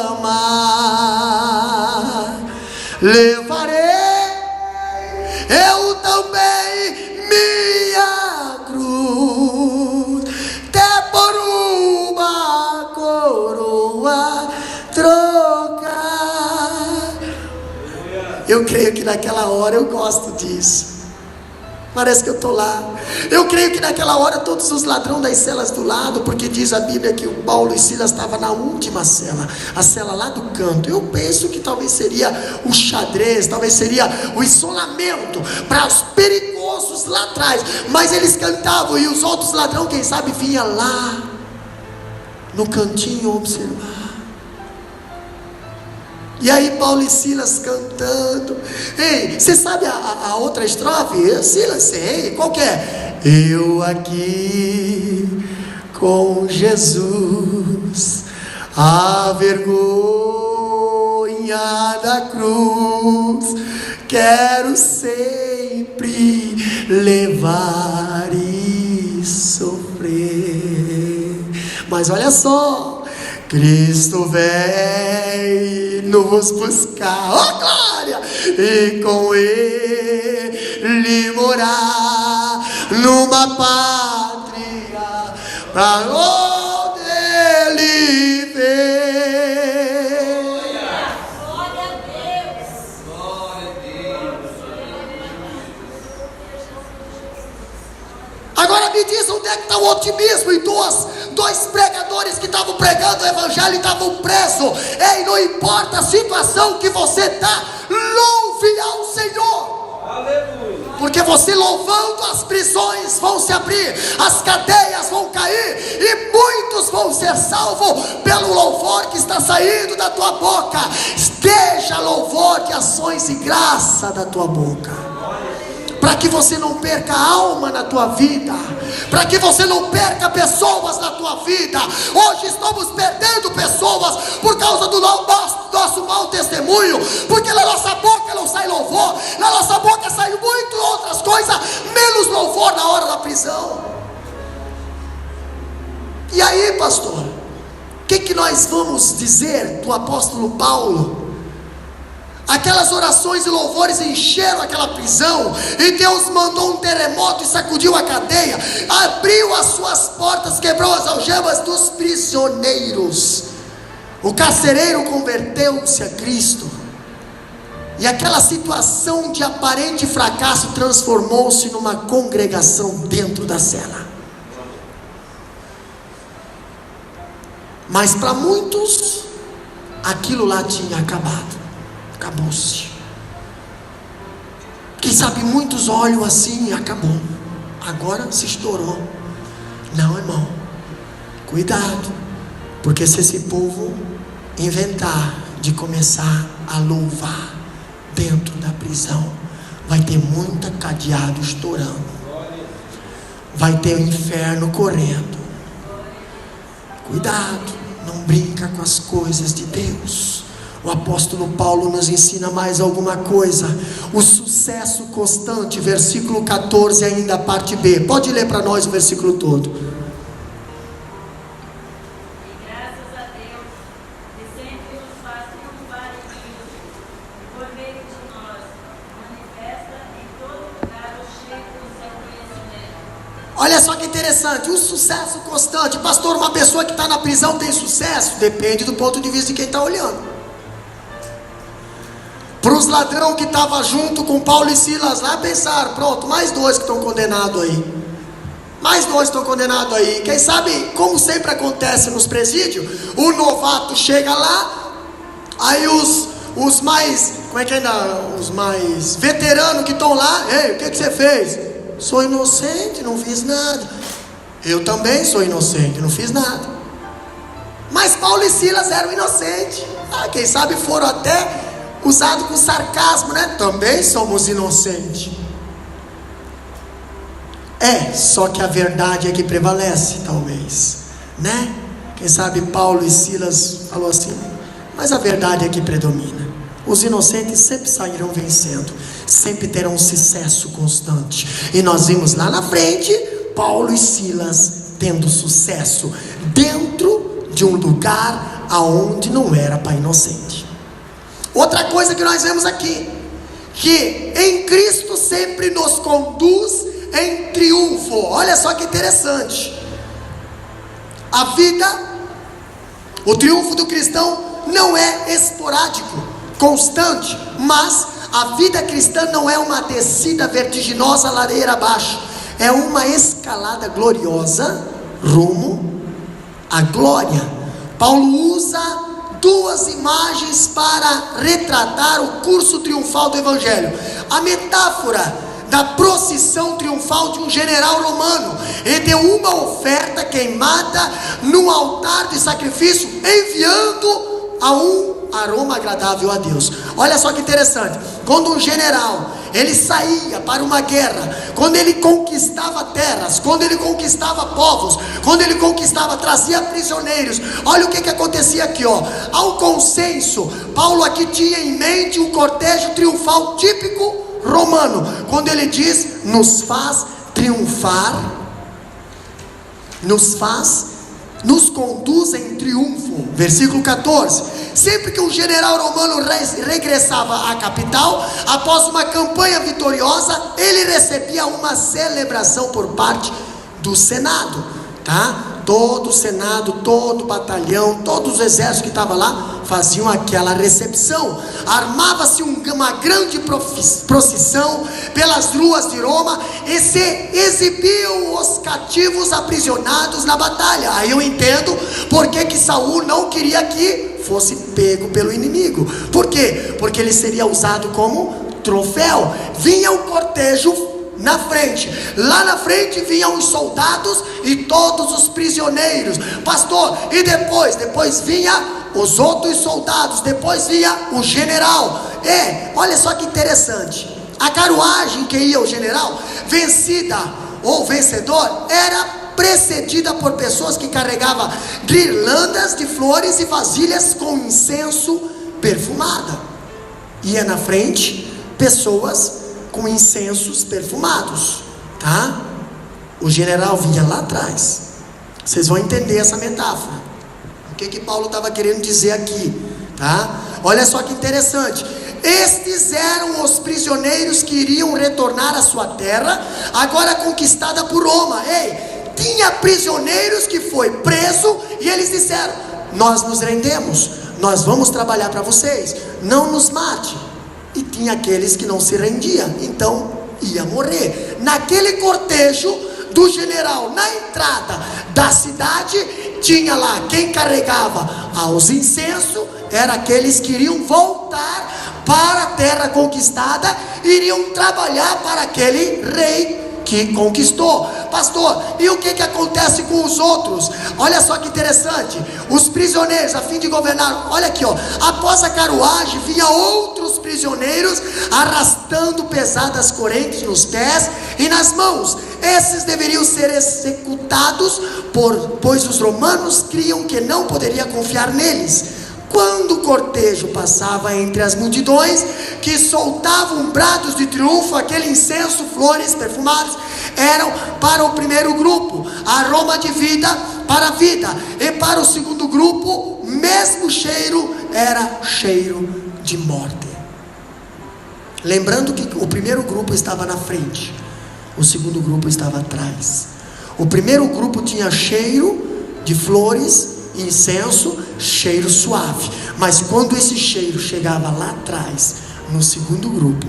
levarei eu também minha cruz, até por uma coroa trocar. Eu creio que naquela hora eu gosto disso. Parece que eu estou lá. Eu creio que naquela hora todos os ladrões das celas do lado, porque diz a Bíblia que o Paulo e Silas estavam na última cela, a cela lá do canto. Eu penso que talvez seria o xadrez, talvez seria o isolamento para os perigosos lá atrás. Mas eles cantavam e os outros ladrões, quem sabe, vinham lá no cantinho observar. E aí Paulo e Silas cantando. Ei, você sabe a outra estrofe? Silas, sei, qual que é? Eu aqui com Jesus A vergonha da cruz quero sempre levar e sofrer. Mas olha só, Cristo vem nos buscar, oh glória, e com Ele morar numa pátria pra onde Ele vem. Glória a Deus. Glória a Deus. Agora me diz onde é que está o otimismo em dois pregadores que estavam pregando o evangelho e estavam presos. Ei, não importa a situação que você está, louve ao Senhor. Aleluia. Porque você louvando, as prisões vão se abrir, as cadeias vão cair e muitos vão ser salvos pelo louvor que está saindo da tua boca. Esteja louvor de ações e graça da tua boca, para que você não perca alma na tua vida, para que você não perca pessoas na tua vida. Hoje estamos perdendo pessoas por causa do nosso mau testemunho, porque na nossa boca não sai louvor, na nossa boca saiu muito outras coisas, menos louvor na hora da prisão. E aí, pastor, o que nós vamos dizer do apóstolo Paulo? Aquelas orações e louvores encheram aquela prisão, e Deus mandou um terremoto e sacudiu a cadeia, abriu as suas portas, quebrou as algemas dos prisioneiros. O carcereiro converteu-se a Cristo, e aquela situação de aparente fracasso transformou-se numa congregação dentro da cela. Mas para muitos aquilo lá tinha acabado. Acabou-se. Quem sabe muitos olham assim e acabou. Agora se estourou. Não, irmão. Cuidado. Porque se esse povo inventar de começar a louvar dentro da prisão, vai ter muita cadeado estourando. Vai ter o inferno correndo. Cuidado. Não brinca com as coisas de Deus. O apóstolo Paulo nos ensina mais alguma coisa. O sucesso constante, versículo 14 ainda, parte B. Pode ler para nós o versículo todo. E graças a Deus, que sempre nos faz triunfar em Cristo, por meio de nós, manifesta em todo lugar o cheiro do seu conhecimento. Olha só que interessante, o sucesso constante. Pastor, uma pessoa que está na prisão tem sucesso? Depende do ponto de vista de quem está olhando. Para os ladrões que estavam junto com Paulo e Silas lá, pensaram, pronto, mais dois que estão condenados aí. Mais dois estão condenados aí. Quem sabe, como sempre acontece nos presídios, o novato chega lá, aí os mais, como é que ainda, os mais veteranos que estão lá, ei, o que você fez? Sou inocente, não fiz nada. Eu também sou inocente, não fiz nada. Mas Paulo e Silas eram inocentes. Quem sabe foram até usado com sarcasmo, né? Também somos inocentes. Só que a verdade é que prevalece, talvez, né? Quem sabe Paulo e Silas falou assim, mas a verdade é que predomina. Os inocentes sempre sairão vencendo, sempre terão um sucesso constante. E nós vimos lá na frente Paulo e Silas tendo sucesso dentro de um lugar aonde não era para inocente. Outra coisa que nós vemos aqui, que em Cristo sempre nos conduz em triunfo. Olha só que interessante. A vida, o triunfo do cristão não é esporádico, constante, mas a vida cristã não é uma descida vertiginosa ladeira abaixo, é uma escalada gloriosa rumo à glória. Paulo usa duas imagens para retratar o curso triunfal do evangelho. A metáfora da procissão triunfal de um general romano. Ele deu uma oferta queimada num altar de sacrifício, enviando a um aroma agradável a Deus. Olha só que interessante. Quando um general ele saía para uma guerra, quando ele conquistava terras, quando ele conquistava povos, quando ele conquistava, trazia prisioneiros, olha o que acontecia aqui, ó. Ao consenso, Paulo aqui tinha em mente um cortejo triunfal típico romano, quando ele diz, nos faz triunfar, nos conduz em triunfo. Versículo 14: sempre que um general romano regressava à capital, após uma campanha vitoriosa, ele recebia uma celebração por parte do Senado, tá? Todo o Senado, todo o batalhão, todos os exércitos que estavam lá, faziam aquela recepção. Armava-se uma grande procissão pelas ruas de Roma, e se exibiam os cativos aprisionados na batalha. Aí eu entendo porque que Saul não queria que fosse pego pelo inimigo. Por quê? Porque ele seria usado como troféu. Vinha o cortejo na frente, lá na frente vinham os soldados e todos os prisioneiros, pastor, e depois vinha os outros soldados, depois vinha o general. Olha só que interessante, a carruagem que ia o general, vencida ou vencedor, era precedida por pessoas que carregavam guirlandas de flores e vasilhas com incenso perfumado. Ia na frente pessoas com incensos perfumados, tá? O general vinha lá atrás. Vocês vão entender essa metáfora, o que Paulo estava querendo dizer aqui, tá? Olha só que interessante. Estes eram os prisioneiros que iriam retornar à sua terra, agora conquistada por Roma. Tinha prisioneiros que foi preso e eles disseram: nós nos rendemos, nós vamos trabalhar para vocês, não nos mate. E tinha aqueles que não se rendiam, então ia morrer. Naquele cortejo do general, na entrada da cidade, tinha lá quem carregava aos incensos, eram aqueles que iriam voltar para a terra conquistada, iriam trabalhar para aquele rei que conquistou. Pastor, e o que acontece com os outros? Olha só que interessante, os prisioneiros, a fim de governar, olha aqui, ó, após a carruagem vinha outros prisioneiros arrastando pesadas correntes nos pés e nas mãos. Esses deveriam ser executados, pois os romanos criam que não poderia confiar neles. Quando o cortejo passava entre as multidões que soltavam brados de triunfo, aquele incenso, flores perfumadas, eram para o primeiro grupo, aroma de vida para a vida, e para o segundo grupo, mesmo cheiro era cheiro de morte. Lembrando que o primeiro grupo estava na frente, o segundo grupo estava atrás. O primeiro grupo tinha cheiro de flores, incenso, cheiro suave, mas quando esse cheiro chegava lá atrás, no segundo grupo,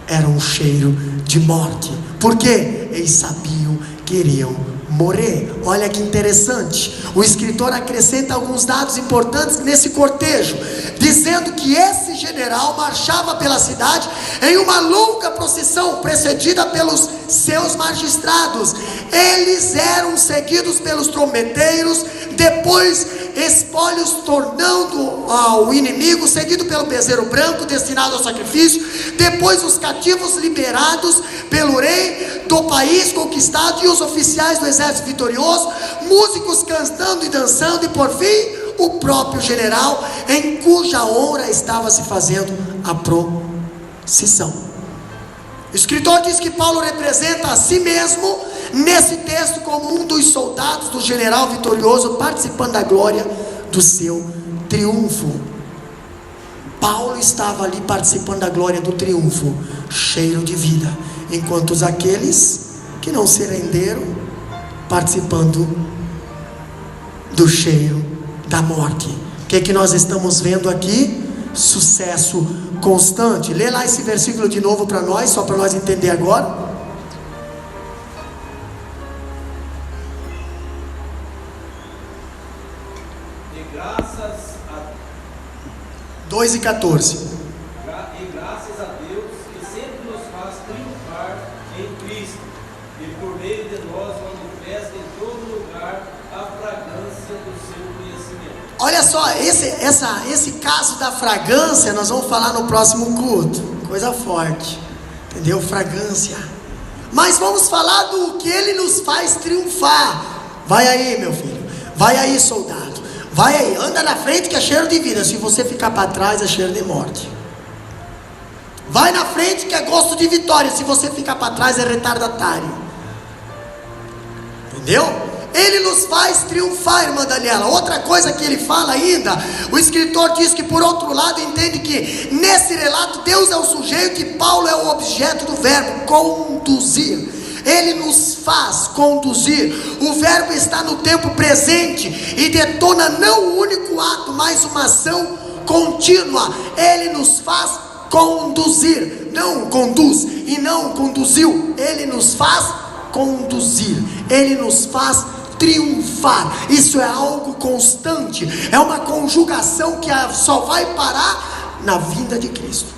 era um cheiro de morte. Por quê? Eles sabiam que iriam morrer. Olha que interessante, o escritor acrescenta alguns dados importantes nesse cortejo, dizendo que esse general marchava pela cidade em uma longa procissão, precedida pelos seus magistrados. Eles eram seguidos pelos trombeteiros, depois espólios tornando ao inimigo, seguido pelo bezerro branco destinado ao sacrifício, depois os cativos liberados pelo rei do país conquistado e os oficiais do exército vitorioso, músicos cantando e dançando, e por fim o próprio general, em cuja honra estava se fazendo a procissão. O escritor diz que Paulo representa a si mesmo nesse texto como um dos soldados do general vitorioso, participando da glória do seu triunfo. Paulo estava ali participando da glória do triunfo, cheiro de vida, enquanto aqueles que não se renderam, participando do cheiro da morte. O que nós estamos vendo aqui? Sucesso constante. Lê lá esse versículo de novo para nós, só para nós entender agora. E graças a 2:14. E graças a Deus que sempre nos faz triunfar em Cristo, e por meio de nós manifesta em todo lugar a fragrância do seu conhecimento. Olha só, esse caso da fragrância nós vamos falar no próximo culto, coisa forte. Entendeu? Fragrância. Mas vamos falar do que Ele nos faz triunfar. Vai aí, meu filho. Vai aí, soldado. Vai aí, anda na frente que é cheiro de vida. Se você ficar para trás é cheiro de morte. Vai na frente que é gosto de vitória. Se você ficar para trás é retardatário. Entendeu? Ele nos faz triunfar, irmã Daniela. Outra coisa que ele fala ainda, o escritor diz que por outro lado entende que nesse relato Deus é o sujeito e Paulo é o objeto do verbo conduzir. Ele nos faz conduzir. O verbo está no tempo presente e detona não um único ato, mas uma ação contínua. Ele nos faz conduzir, não conduz e não conduziu. Ele nos faz conduzir, Ele nos faz triunfar. Isso é algo constante, é uma conjugação que só vai parar na vinda de Cristo.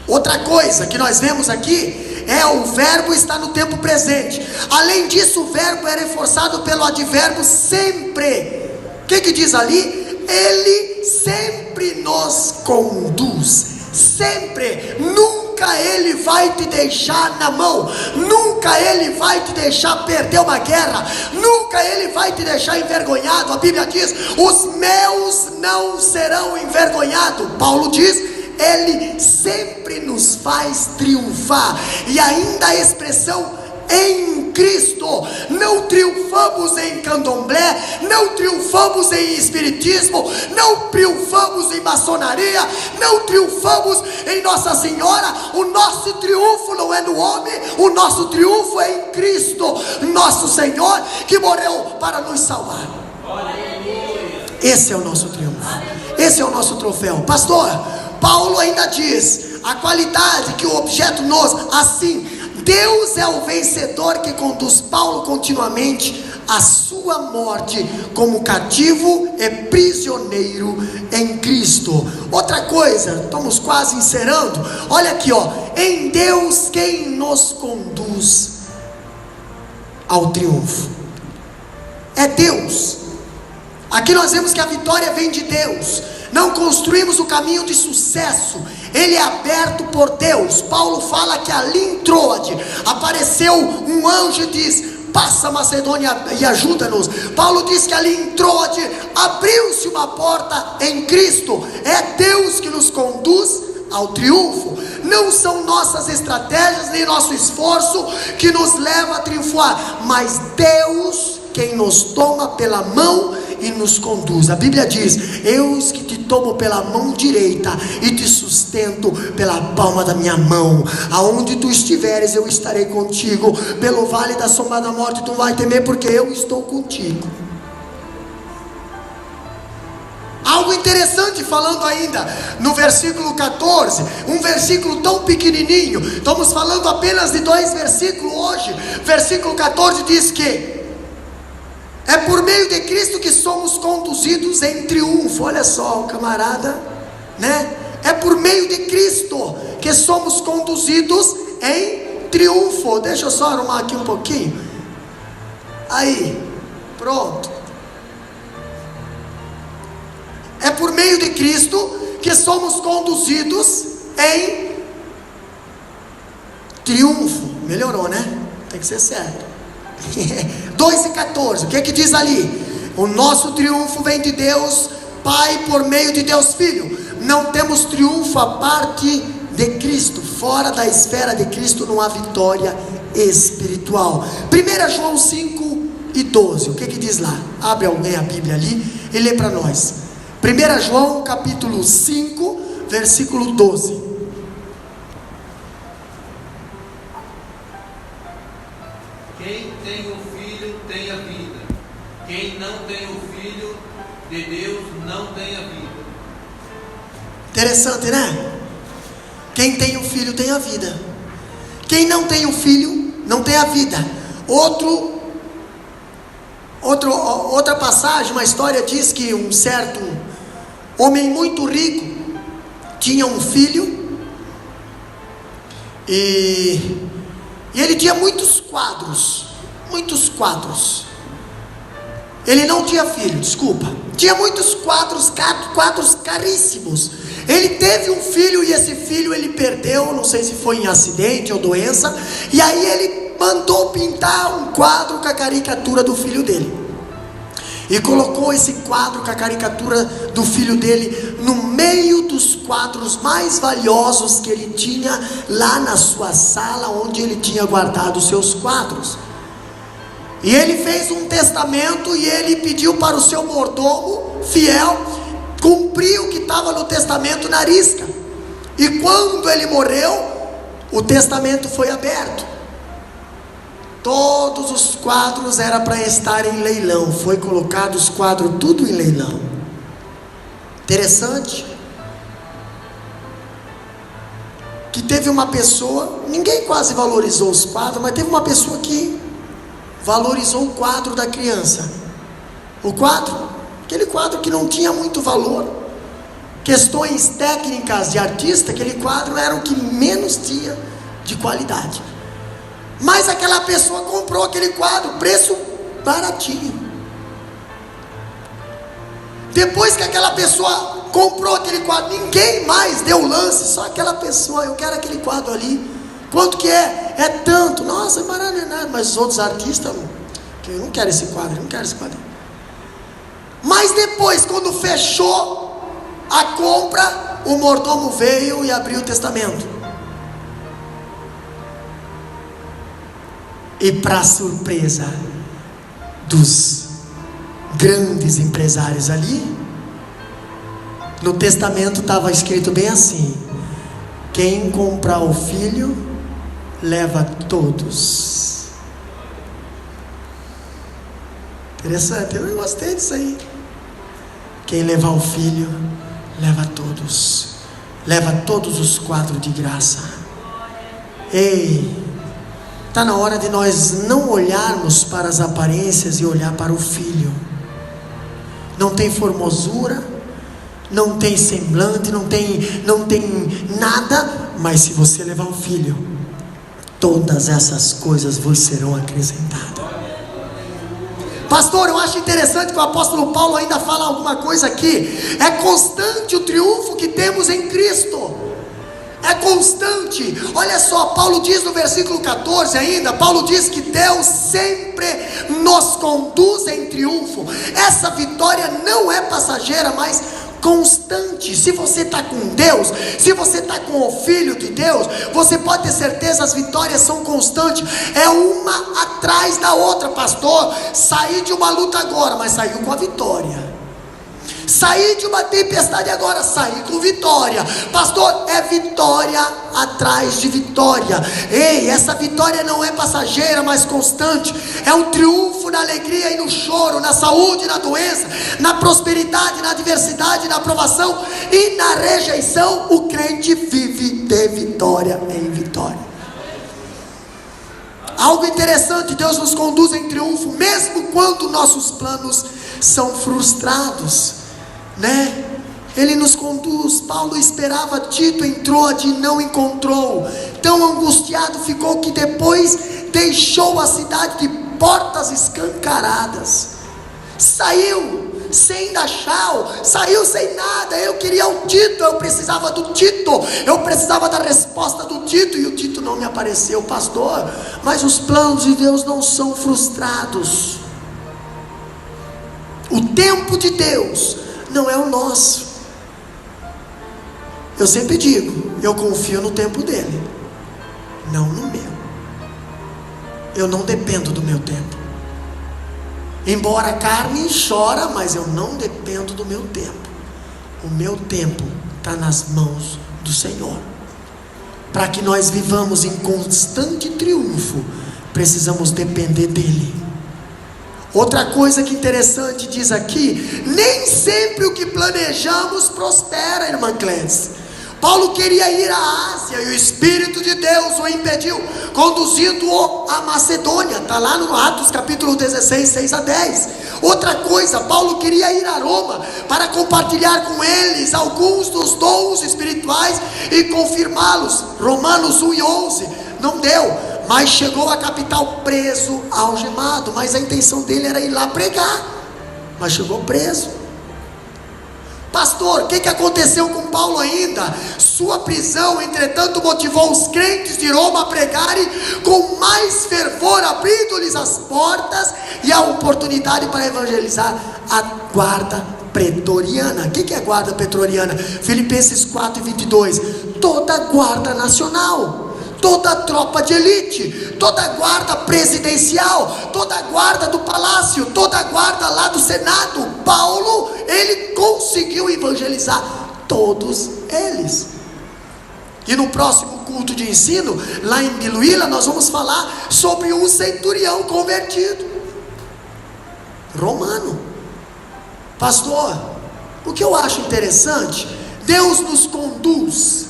Outra coisa que nós vemos aqui é o verbo está no tempo presente. Além disso, o verbo é reforçado pelo advérbio sempre. O que diz ali? Ele sempre nos conduz. Sempre, nunca Ele vai te deixar na mão, nunca Ele vai te deixar perder uma guerra, nunca Ele vai te deixar envergonhado. A Bíblia diz: os meus não serão envergonhados. Paulo diz: Ele sempre nos faz triunfar. E ainda a expressão em Cristo, não triunfamos em candomblé, não triunfamos em espiritismo, não triunfamos em maçonaria, não triunfamos em Nossa Senhora. O nosso triunfo não é no homem, o nosso triunfo é em Cristo, nosso Senhor, que morreu para nos salvar. Esse é o nosso triunfo, esse é o nosso troféu. Pastor, Paulo ainda diz a qualidade que o objeto nos, assim, Deus é o vencedor que conduz Paulo continuamente à sua morte como cativo e prisioneiro em Cristo. Outra coisa, estamos quase encerrando. Olha aqui, ó, em Deus quem nos conduz ao triunfo é Deus. Aqui nós vemos que a vitória vem de Deus. Não construímos o caminho de sucesso, ele é aberto por Deus. Paulo fala que ali em Troade apareceu um anjo e diz: passa Macedônia e ajuda-nos. Paulo diz que ali em Troade abriu-se uma porta em Cristo. É Deus que nos conduz ao triunfo. Não são nossas estratégias nem nosso esforço que nos leva a triunfar, mas Deus quem nos toma pela mão e nos conduz. A Bíblia diz: eis que te tomo pela mão direita e te sustento pela palma da minha mão. Aonde tu estiveres eu estarei contigo. Pelo vale da sombra da morte tu vai temer, porque eu estou contigo. Algo interessante falando ainda no versículo 14, um versículo tão pequenininho. Estamos falando apenas de 2 versículos hoje. Versículo 14 diz que é por meio de Cristo que somos conduzidos em triunfo. Olha só, camarada, né? É por meio de Cristo que somos conduzidos em triunfo. Deixa eu só arrumar aqui um pouquinho. Aí, pronto. É por meio de Cristo que somos conduzidos em triunfo. Melhorou, né? Tem que ser certo. 2:14, o que diz ali? O nosso triunfo vem de Deus Pai por meio de Deus Filho. Não temos triunfo a parte de Cristo. Fora da esfera de Cristo não há vitória espiritual. 1 João 5:12, o que diz lá? Abre alguém a Bíblia ali e lê para nós. 1 João capítulo 5 versículo 12. Quem tem o Filho tem a vida. Quem não tem o Filho de Deus não tem a vida. Interessante, né? Quem tem o Filho tem a vida. Quem não tem o Filho não tem a vida. Outra passagem, uma história diz que um certo homem muito rico tinha um filho e ele tinha muitos quadros. Ele não tinha filho, desculpa. Tinha muitos quadros caríssimos. Ele teve um filho e esse filho ele perdeu, não sei se foi em acidente ou doença, e aí ele mandou pintar um quadro com a caricatura do filho dele, e colocou esse quadro com a caricatura do filho dele no meio dos quadros mais valiosos que ele tinha lá na sua sala, onde ele tinha guardado os seus quadros. E ele fez um testamento e ele pediu para o seu mordomo fiel cumprir o que estava no testamento na risca. E quando ele morreu, o testamento foi aberto. Todos os quadros eram para estar em leilão. Foi colocado os quadros tudo em leilão. Interessante que teve uma pessoa, ninguém quase valorizou os quadros, mas teve uma pessoa que valorizou o quadro da criança. O quadro, aquele quadro que não tinha muito valor, questões técnicas de artista, aquele quadro era o que menos tinha de qualidade. Mas aquela pessoa comprou aquele quadro, preço baratinho. Depois que aquela pessoa comprou aquele quadro, ninguém mais deu lance, só aquela pessoa, eu quero aquele quadro ali. Quanto que é? É tanto. Nossa, não é nada. Mas os outros artistas, eu não quero esse quadro, eu não quero esse quadro. Mas depois, quando fechou a compra, o mordomo veio e abriu o testamento. E para surpresa dos grandes empresários ali, no testamento estava escrito bem assim: quem comprar o filho, leva todos. Interessante, eu gostei disso aí. Quem levar o filho, leva todos. Leva todos os quadros de graça. Ei, está na hora de nós não olharmos para as aparências e olhar para o filho. Não tem formosura, não tem semblante, não tem nada, mas se você levar um filho, todas essas coisas vos serão acrescentadas. Pastor, eu acho interessante que o apóstolo Paulo ainda fala alguma coisa aqui. É constante o triunfo que temos em Cristo. É constante. Olha só, Paulo diz no versículo 14 ainda, Paulo diz que Deus sempre nos conduz em triunfo. Essa vitória não é passageira, mas constante. Se você está com Deus, se você está com o Filho de Deus, você pode ter certeza, as vitórias são constantes. É uma atrás da outra. Pastor, saí de uma luta agora, mas saiu com a vitória. Saí de uma tempestade agora, saí com vitória. Pastor, é vitória atrás de vitória. Ei, essa vitória não é passageira, mas constante. É um triunfo na alegria e no choro, na saúde e na doença, na prosperidade, na adversidade, na aprovação e na rejeição. O crente vive de vitória em vitória. Algo interessante, Deus nos conduz em triunfo, mesmo quando nossos planos são frustrados, né? Ele nos conduz. Paulo esperava Tito em Troade e não encontrou. Tão angustiado ficou que depois deixou a cidade de portas escancaradas. Saiu sem dachau, saiu sem nada. Eu queria o Tito, eu precisava do Tito, eu precisava da resposta do Tito, e o Tito não me apareceu. Pastor, mas os planos de Deus não são frustrados. O tempo de Deus não é o nosso. Eu sempre digo, eu confio no tempo dele, não no meu. Eu não dependo do meu tempo. Embora a carne chora, mas eu não dependo do meu tempo. O meu tempo está nas mãos do Senhor. Para que nós vivamos em constante triunfo, precisamos depender dele. Outra coisa que interessante diz aqui: nem sempre o que planejamos prospera, irmã Clédice. Paulo queria ir à Ásia e o Espírito de Deus o impediu, conduzindo-o à Macedônia. Está lá no Atos capítulo 16, 6 a 10. Outra coisa, Paulo queria ir a Roma para compartilhar com eles alguns dos dons espirituais e confirmá-los. Romanos 1 e 11. Não deu, mas chegou à capital preso, algemado. Mas a intenção dele era ir lá pregar, mas chegou preso. pastor, o que aconteceu com Paulo ainda? Sua prisão, entretanto, motivou os crentes de Roma a pregarem com mais fervor, abrindo-lhes as portas e a oportunidade para evangelizar a guarda pretoriana. O que é guarda pretoriana? Filipenses 4:22. Toda guarda nacional, toda tropa de elite, toda guarda presidencial, toda guarda do palácio, toda guarda lá do Senado. Paulo, ele conseguiu evangelizar todos eles. E no próximo culto de ensino, lá em Biluíla, nós vamos falar sobre um centurião convertido, romano. Pastor, o que eu acho interessante, Deus nos conduz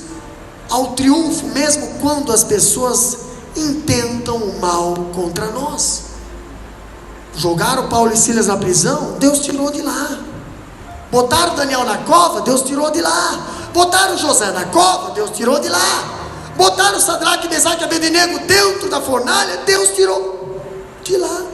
ao triunfo mesmo quando as pessoas intentam o mal contra nós. Jogaram Paulo e Silas na prisão, Deus tirou de lá. Botaram Daniel na cova, Deus tirou de lá. Botaram José na cova, Deus tirou de lá. Botaram Sadraque, Mesaque e Abednego dentro da fornalha, Deus tirou de lá.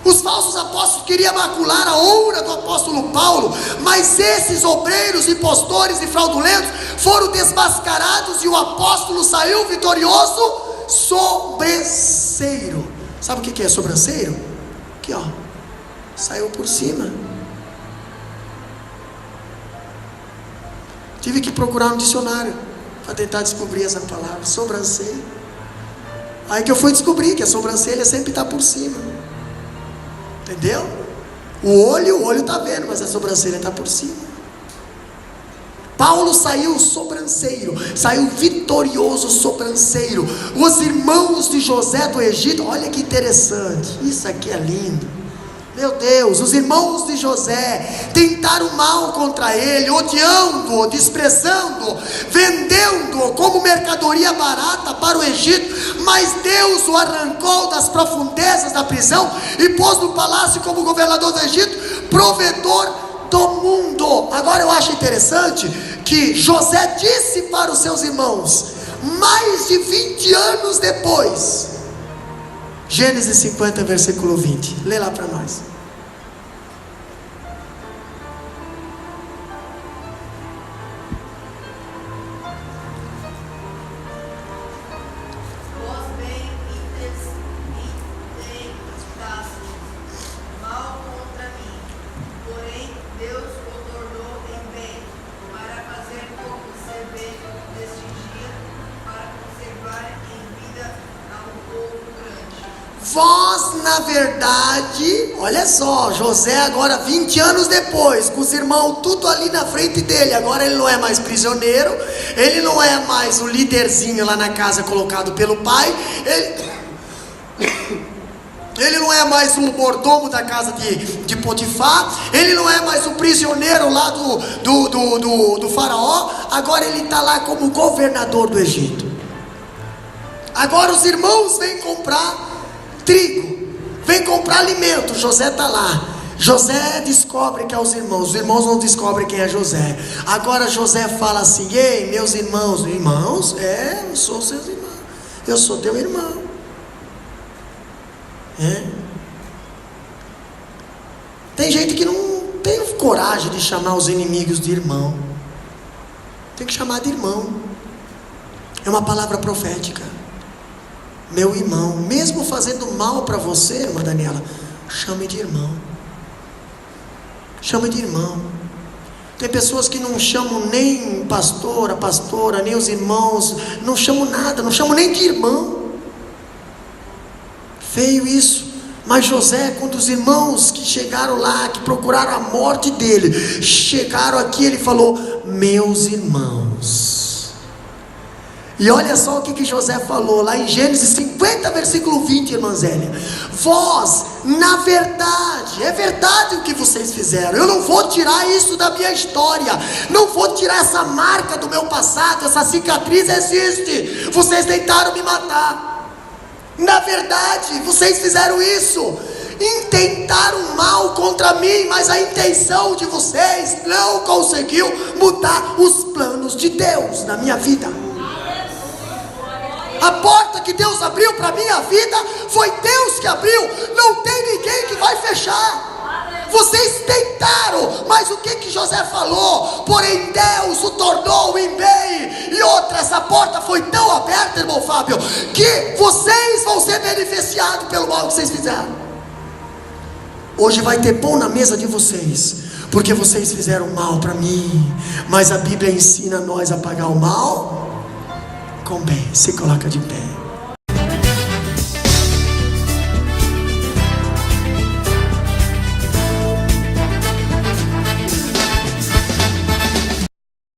Os falsos apóstolos queriam macular a honra do apóstolo Paulo, mas esses obreiros, impostores e fraudulentos foram desmascarados e o apóstolo saiu vitorioso, sobranceiro. Sabe o que é sobranceiro? Aqui ó, saiu por cima. Tive que procurar um dicionário para tentar descobrir essa palavra, sobrancelha. Aí que eu fui descobrir que a sobrancelha sempre está por cima. Entendeu? O olho está vendo, mas a sobrancelha está por cima. Paulo saiu sobranceiro, saiu vitorioso sobranceiro. Os irmãos de José do Egito, olha que interessante, isso aqui é lindo. Meu Deus, os irmãos de José tentaram mal contra ele, odiando-o, desprezando-o, vendendo-o como mercadoria barata para o Egito, mas Deus o arrancou das profundezas da prisão e pôs no palácio como governador do Egito, provedor do mundo. Agora eu acho interessante que José disse para os seus irmãos, mais de 20 anos depois, Gênesis 50, versículo 20, lê lá para nós. Vós bem intentaste mal contra mim, porém Deus o tornou em bem, para fazer como ser bem deste dia, para conservar em vida a um povo grande. Vós, na verdade, olha só, José agora 20 anos depois, com os irmãos tudo ali na frente dele, agora ele não é mais prisioneiro, ele não é mais o líderzinho lá na casa colocado pelo pai, ele não é mais o mordomo da casa de Potifar, ele não é mais o prisioneiro lá do faraó, agora ele está lá como governador do Egito. Agora os irmãos vêm comprar trigo, vem comprar alimento, José está lá. José descobre que é os irmãos não descobrem quem é José. Agora José fala assim: ei, meus irmãos, eu sou seus irmãos, eu sou teu irmão. Tem gente que não tem coragem de chamar os inimigos de irmão, tem que chamar de irmão, é uma palavra profética. Meu irmão, mesmo fazendo mal para você, irmã Daniela, chame de irmão. Chame de irmão. Tem pessoas que não chamam nem pastora, nem os irmãos, não chamam nada, não chamam nem de irmão. Feio isso. Mas José, quando os irmãos que chegaram lá, que procuraram a morte dele, chegaram aqui, ele falou: meus irmãos. E olha só o que José falou lá em Gênesis 50, versículo 20, irmã Zélia. Vós, na verdade, é verdade o que vocês fizeram. Eu não vou tirar isso da minha história, não vou tirar essa marca do meu passado, essa cicatriz existe. Vocês tentaram me matar. Na verdade, vocês fizeram isso. Intentaram mal contra mim, mas a intenção de vocês não conseguiu mudar os planos de Deus na minha vida. A porta que Deus abriu para a minha vida, foi Deus que abriu, não tem ninguém que vai fechar. Vocês José falou, porém Deus o tornou em bem. E outra, essa porta foi tão aberta, irmão Fábio, que vocês vão ser beneficiados pelo mal que vocês fizeram. Hoje vai ter pão na mesa de vocês, porque vocês fizeram mal para mim. Mas a Bíblia ensina nós a pagar o mal com bem. Se coloca de pé.